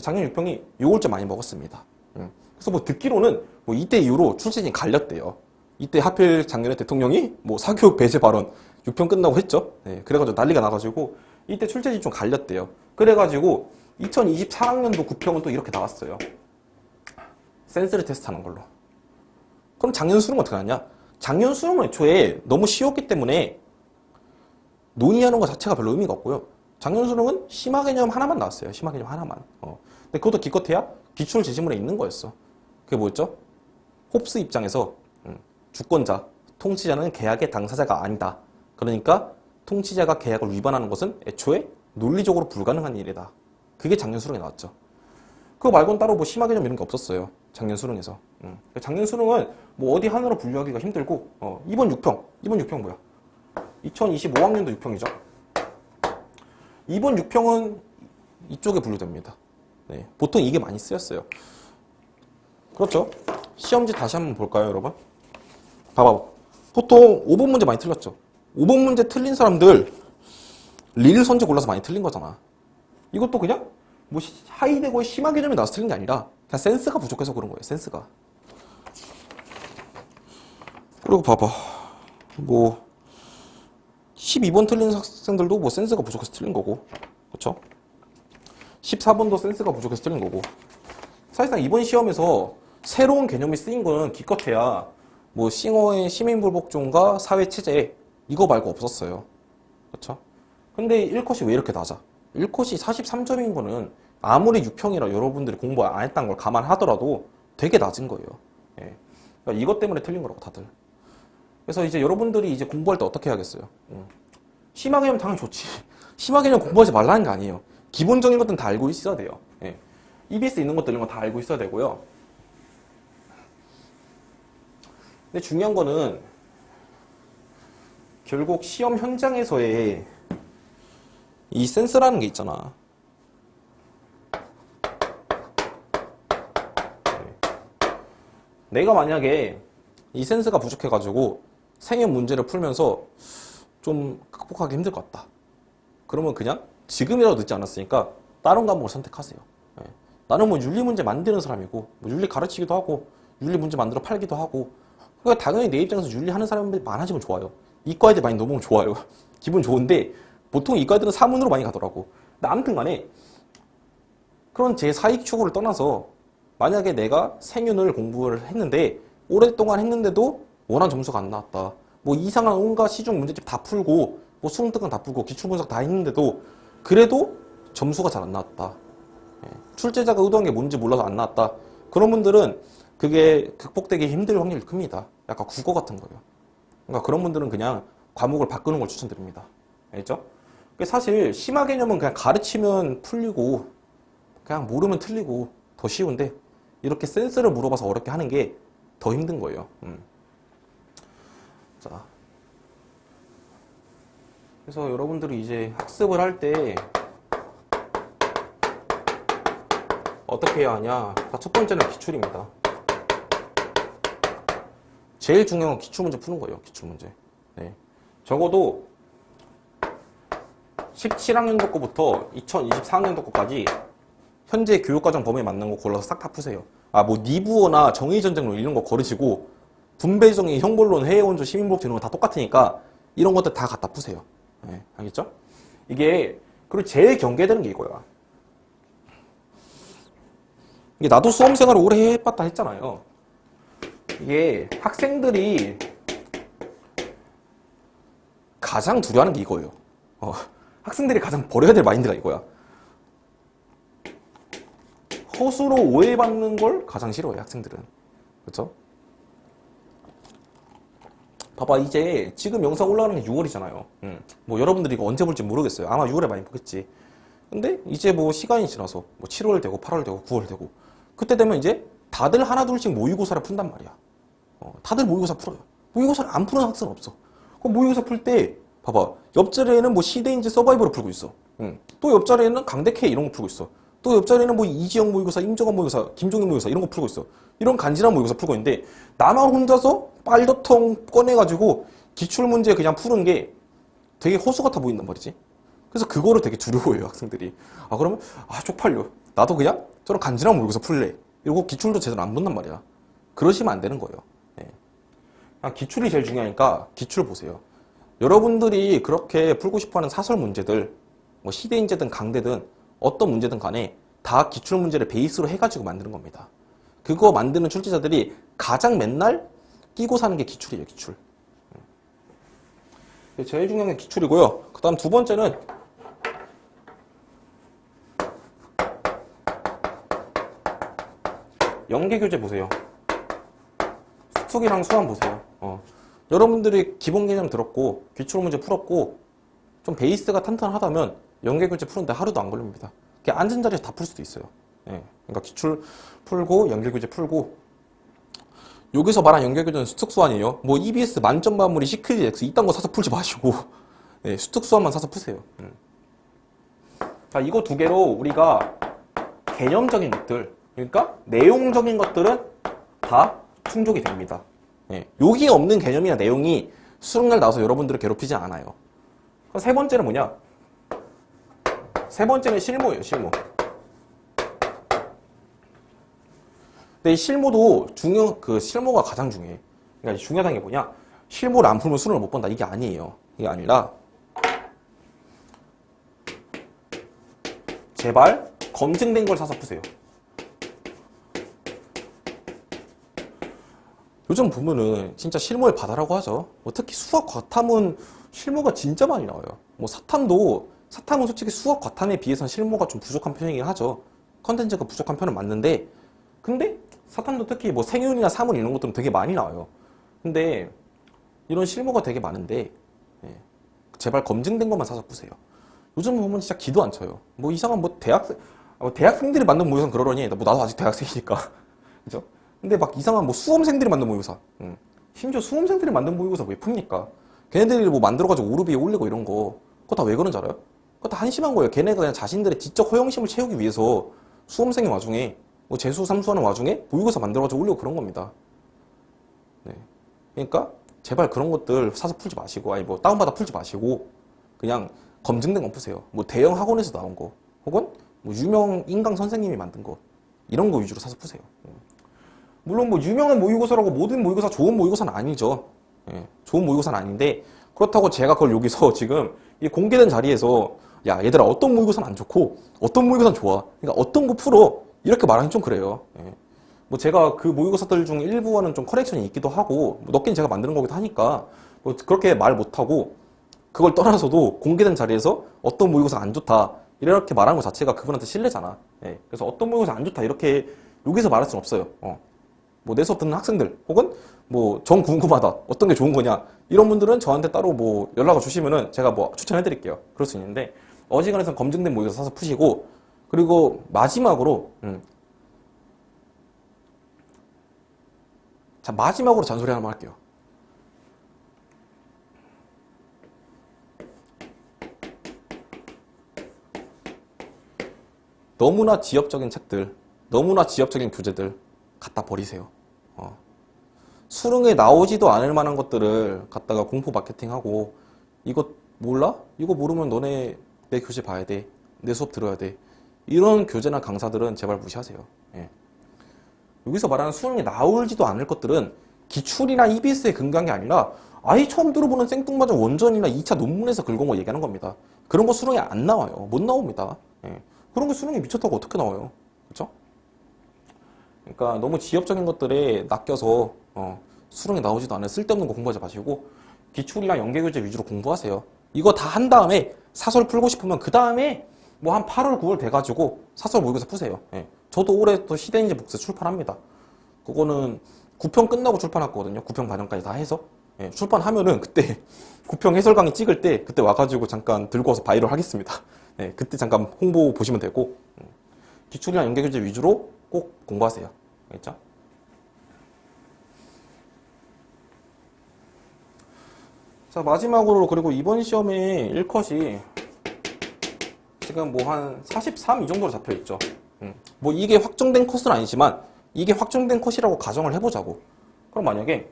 작년 6평이 요걸 좀 많이 먹었습니다. 그래서 뭐 듣기로는 뭐 이때 이후로 출제진이 갈렸대요. 이때 하필 작년에 대통령이 뭐 사교육 배제 발언 6평 끝나고 했죠. 네, 그래가지고 난리가 나가지고 이때 출제진이 좀 갈렸대요. 그래가지고 2024학년도 9평은 또 이렇게 나왔어요. 센스를 테스트하는 걸로. 그럼 작년 수능 어떻게 하냐? 작년 수능은 애초에 너무 쉬웠기 때문에 논의하는 것 자체가 별로 의미가 없고요. 작년 수능은 심화 개념 하나만 나왔어요. 심화 개념 하나만. 근데 그것도 기껏해야 기출 제시문에 있는 거였어. 그게 뭐였죠? 홉스 입장에서 주권자, 통치자는 계약의 당사자가 아니다. 그러니까 통치자가 계약을 위반하는 것은 애초에 논리적으로 불가능한 일이다. 그게 작년 수능에 나왔죠. 그거 말고는 따로 뭐 심화 개념 이런 게 없었어요. 작년 수능에서. 작년 수능은 뭐 어디 하나로 분류하기가 힘들고 이번 6평 뭐야? 2025학년도 6평이죠. 이번 6평은 이쪽에 분류됩니다. 네, 보통 이게 많이 쓰였어요. 그렇죠? 시험지 다시 한번 볼까요, 여러분? 봐봐. 보통 5번 문제 많이 틀렸죠? 5번 문제 틀린 사람들 리을 선지 골라서 많이 틀린 거잖아. 이것도 그냥 뭐 하이되고 심화 개념이 나와서 틀린 게 아니라 그냥 센스가 부족해서 그런 거예요. 센스가. 그리고 봐봐. 뭐 12번 틀린 학생들도 뭐 센스가 부족해서 틀린 거고. 그렇죠? 14번도 센스가 부족해서 틀린 거고. 사실상 이번 시험에서 새로운 개념이 쓰인 거는 기껏해야 뭐 싱어의 시민불복종과 사회체제 이거 말고 없었어요. 그렇죠? 근데 1컷이 왜 이렇게 낮아? 1컷이 43점인 거는 아무리 6평이라 여러분들이 공부 안 했다는 걸 감안하더라도 되게 낮은 거예요. 예. 그러니까 이것 때문에 틀린 거라고 다들. 그래서 이제 여러분들이 이제 공부할 때 어떻게 해야겠어요? 심화 개념 당연히 좋지. 심화 개념 공부하지 말라는 게 아니에요. 기본적인 것들은 다 알고 있어야 돼요. 예. EBS 있는 것들 이런 거 다 알고 있어야 되고요. 근데 중요한 거는 결국 시험 현장에서의 이 센스라는 게 있잖아. 내가 만약에 이 센스가 부족해가지고 생애 문제를 풀면서 좀 극복하기 힘들 것 같다. 그러면 그냥 지금이라도 늦지 않았으니까 다른 과목을 선택하세요. 나는 뭐 윤리 문제 만드는 사람이고 뭐 윤리 가르치기도 하고 윤리 문제 만들어 팔기도 하고 그러니까 당연히 내 입장에서 윤리 하는 사람들이 많아지면 좋아요. 이과 애들 많이 넘어오면 좋아요. 기분 좋은데 보통 이과 애들은 사문으로 많이 가더라고. 근데 아무튼 간에 그런 제 사익 추구를 떠나서 만약에 내가 생윤을 공부를 했는데 오랫동안 했는데도 원하는 점수가 안 나왔다. 뭐 이상한 온갖 시중 문제집 다 풀고 뭐 수능 특강 다 풀고 기출 분석 다 했는데도 그래도 점수가 잘 안 나왔다. 출제자가 의도한 게 뭔지 몰라서 안 나왔다. 그런 분들은 그게 극복되기 힘들 확률이 큽니다. 약간 국어 같은 거예요. 그러니까 그런 분들은 그냥 과목을 바꾸는 걸 추천드립니다. 알겠죠? 사실 심화 개념은 그냥 가르치면 풀리고 그냥 모르면 틀리고 더 쉬운데 이렇게 센스를 물어봐서 어렵게 하는 게 더 힘든 거예요. 자, 그래서 여러분들이 이제 학습을 할 때 어떻게 해야 하냐? 첫 번째는 기출입니다. 제일 중요한 건 기출문제 푸는 거예요. 기출문제. 네. 적어도 17학년도 거부터 2024학년도 거까지 현재 교육과정 범위에 맞는 거 골라서 싹 다 푸세요. 뭐 니부어나 정의전쟁론 이런 거 거르시고 분배정의, 형벌론, 해외원조, 시민복지 이런 거 다 똑같으니까 이런 것들 다 갖다 푸세요. 네, 알겠죠? 이게 그리고 제일 경계되는 게 이거야. 이게 나도 수험생활을 오래 해봤다 했잖아요. 이게 학생들이 가장 두려워하는 게 이거예요. 학생들이 가장 버려야 될 마인드가 이거야. 허수로 오해받는 걸 가장 싫어해요, 학생들은. 그렇죠? 봐봐, 이제 지금 영상 올라가는 게 6월이잖아요. 뭐 여러분들이 이거 언제 볼지 모르겠어요. 아마 6월에 많이 보겠지. 근데 이제 뭐 시간이 지나서 뭐 7월 되고 8월 되고 9월 되고 그때 되면 이제 다들 하나 둘씩 모의고사를 푼단 말이야. 다들 모의고사 풀어요. 모의고사를 안 푸는 학생은 없어. 그럼 모의고사 풀 때 봐봐, 옆자리에는 뭐 시대인지 서바이벌을 풀고 있어. 또 옆자리에는 강대케 이런 거 풀고 있어. 또 옆자리에는 뭐 이지영 모의고사, 임정환 모의고사, 김종인 모의고사 이런 거 풀고 있어. 이런 간지난 모의고사 풀고 있는데 나만 혼자서 빨더통 꺼내가지고 기출문제 그냥 푸는 게 되게 허수 같아 보인단 말이지. 그래서 그거를 되게 두려워해요, 학생들이. 그러면 쪽팔려. 나도 그냥 저런 간지난 모의고사 풀래. 이러고 기출도 제대로 안 본단 말이야. 그러시면 안 되는 거예요. 네. 그냥 기출이 제일 중요하니까 기출 보세요. 여러분들이 그렇게 풀고 싶어하는 사설 문제들, 뭐 시대인재든 강대든 어떤 문제든 간에 다 기출 문제를 베이스로 해가지고 만드는 겁니다. 그거 만드는 출제자들이 가장 맨날 끼고 사는 게 기출이에요, 기출. 제일 중요한 게 기출이고요. 그 다음 두 번째는 연계교재 보세요. 수특이랑 수학 보세요. 여러분들이 기본 개념 들었고 기출 문제 풀었고 좀 베이스가 탄탄하다면 연계교재 푸는데 하루도 안 걸립니다. 그냥 앉은 자리에서 다 풀 수도 있어요. 예. 그러니까 기출 풀고 연계교재 풀고 여기서 말한 연계교재는 수특수완이에요. 뭐 EBS 만점 마무리 시크릿 X 이딴 거 사서 풀지 마시고 예, 수특수완만 사서 푸세요. 자, 이거 두 개로 우리가 개념적인 것들, 그러니까 내용적인 것들은 다 충족이 됩니다. 예, 여기 없는 개념이나 내용이 수능날 나와서 여러분들을 괴롭히지 않아요. 세 번째는 뭐냐? 세 번째는 실무예요, 실무. 근데 이 실무도 실무가 가장 중요해. 그러니까 중요한 게 뭐냐? 실무를 안 풀면 수능을 못 본다. 이게 아니에요. 이게 아니라, 제발 검증된 걸 사서 푸세요. 요즘 보면은 진짜 실무의 바다라고 하죠. 뭐 특히 수학 과탐은 실무가 진짜 많이 나와요. 뭐 사탐은 솔직히 수학 과탐에 비해서는 실무가 좀 부족한 편이긴 하죠. 컨텐츠가 부족한 편은 맞는데, 근데 사탐도 특히 뭐 생윤이나 사문 이런 것들은 되게 많이 나와요. 근데 이런 실무가 되게 많은데, 예, 제발 검증된 것만 사서 푸세요. 요즘 보면 진짜 기도 안 쳐요. 뭐 이상한 대학생들이 만든 모의고사는 그러려니, 뭐 나도 아직 대학생이니까. 그죠? 근데 막 이상한 뭐 수험생들이 만든 모의고사. 심지어 수험생들이 만든 모의고사 왜 풉니까? 걔네들이 뭐 만들어가지고 오르비에 올리고 이런 거. 그거 다 왜 그런지 알아요? 그거 다 한심한 거예요. 걔네가 그냥 자신들의 지적 허영심을 채우기 위해서 수험생의 와중에, 뭐 재수, 삼수하는 와중에 모의고사 만들어가지고 올리고 그런 겁니다. 네. 그러니까 제발 그런 것들 사서 풀지 마시고, 아니 뭐 다운받아 풀지 마시고, 그냥 검증된 거 푸세요. 뭐 대형 학원에서 나온 거, 혹은 뭐 유명 인강 선생님이 만든 거, 이런 거 위주로 사서 푸세요. 물론 뭐 유명한 모의고사라고 모든 모의고사 좋은 모의고사는 아니죠. 예, 좋은 모의고사는 아닌데 그렇다고 제가 그걸 여기서 지금 이 공개된 자리에서 야 얘들아 어떤 모의고사는 안 좋고 어떤 모의고사는 좋아. 그러니까 어떤 거 풀어 이렇게 말하기 좀 그래요. 예. 뭐 제가 그 모의고사들 중 일부와는 좀 커넥션이 있기도 하고 뭐 넣긴 제가 만드는 거기도 하니까 뭐 그렇게 말 못하고 그걸 떠나서도 공개된 자리에서 어떤 모의고사 안 좋다 이렇게 말하는 것 자체가 그분한테 신뢰잖아. 예. 그래서 어떤 모의고사 안 좋다 이렇게 여기서 말할 수는 없어요. 뭐 내 수업 듣는 학생들 혹은 뭐 정 궁금하다 어떤 게 좋은 거냐 이런 분들은 저한테 따로 뭐 연락을 주시면은 제가 뭐 추천해 드릴게요. 그럴 수 있는데 어지간해서 검증된 모의고사 사서 푸시고 그리고 마지막으로 자 마지막으로 잔소리 하나만 할게요. 너무나 지엽적인 책들, 너무나 지엽적인 교재들 갖다 버리세요. 수능에 나오지도 않을 만한 것들을 갖다가 공포 마케팅하고 이거 몰라? 이거 모르면 너네 내 교재 봐야 돼. 내 수업 들어야 돼. 이런 교재나 강사들은 제발 무시하세요. 예. 여기서 말하는 수능에 나오지도 않을 것들은 기출이나 EBS에 근거한 게 아니라 아예 처음 들어보는 생뚱맞은 원전이나 2차 논문에서 긁은 거 얘기하는 겁니다. 그런 거 수능에 안 나와요. 못 나옵니다. 예. 그런 거 수능에 미쳤다고 어떻게 나와요? 그렇죠? 그러니까 너무 지엽적인 것들에 낚여서 수능에 나오지도 않은 쓸데없는 거 공부하지 마시고 기출이나 연계교재 위주로 공부하세요. 이거 다 한 다음에 사설 풀고 싶으면 그 다음에 뭐 한 8월, 9월 돼가지고 사설 모의고사 푸세요. 예. 저도 올해 또 시대인지 복수 출판합니다. 그거는 9편 끝나고 출판했거든요. 9편 반영까지 다 해서. 예. 출판하면은 그때 9편 해설 강의 찍을 때 그때 와가지고 잠깐 들고 와서 바이럴 하겠습니다. 예. 그때 잠깐 홍보 보시면 되고 기출이나 연계교재 위주로 꼭 공부하세요. 알겠죠? 자 마지막으로 그리고 이번 시험에 1컷이 지금 뭐 한 43 이 정도로 잡혀 있죠. 뭐 이게 확정된 컷은 아니지만 이게 확정된 컷이라고 가정을 해보자고. 그럼 만약에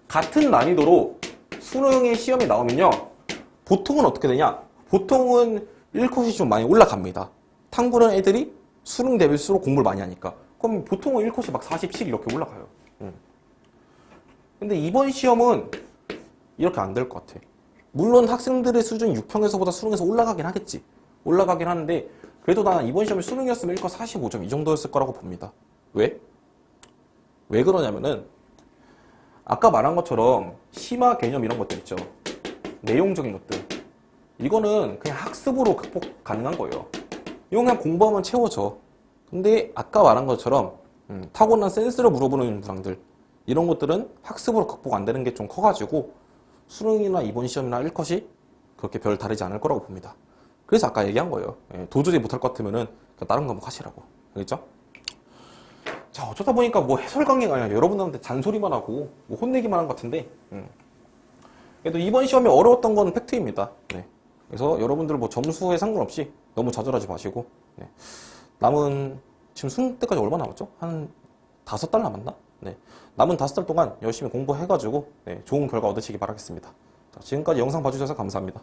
같은 난이도로 수능의 시험이 나오면요 보통은 어떻게 되냐? 보통은 1컷이 좀 많이 올라갑니다. 탐구는 애들이 수능 대비수로 공부를 많이 하니까. 그럼 보통은 1컷이 막 40, 7 이렇게 올라가요. 근데 이번 시험은 이렇게 안 될 것 같아. 물론 학생들의 수준 6평에서보다 수능에서 올라가긴 하겠지. 올라가긴 하는데 그래도 나는 이번 시험이 수능이었으면 1컷 45점 이 정도였을 거라고 봅니다. 왜? 왜 그러냐면은 아까 말한 것처럼 심화 개념 이런 것들 있죠. 내용적인 것들. 이거는 그냥 학습으로 극복 가능한 거예요. 이건 그냥 공부하면 채워져. 근데 아까 말한 것처럼 타고난 센스를 물어보는 문항들 이런 것들은 학습으로 극복 안 되는 게 좀 커가지고 수능이나 이번 시험이나 1컷이 그렇게 별 다르지 않을 거라고 봅니다. 그래서 아까 얘기한 거예요. 도저히 못할 것 같으면은 다른 과목 하시라고. 알겠죠? 자, 어쩌다 보니까 뭐 해설 강의가 아니라 여러분들한테 잔소리만 하고 뭐 혼내기만 한 것 같은데 그래도 이번 시험이 어려웠던 건 팩트입니다. 네. 그래서 여러분들 뭐 점수에 상관없이 너무 좌절하지 마시고 네. 남은 지금 수능 때까지 얼마 남았죠? 한 5달 남았나? 네. 남은 5달 동안 열심히 공부해가지고 네, 좋은 결과 얻으시기 바라겠습니다. 자, 지금까지 영상 봐주셔서 감사합니다.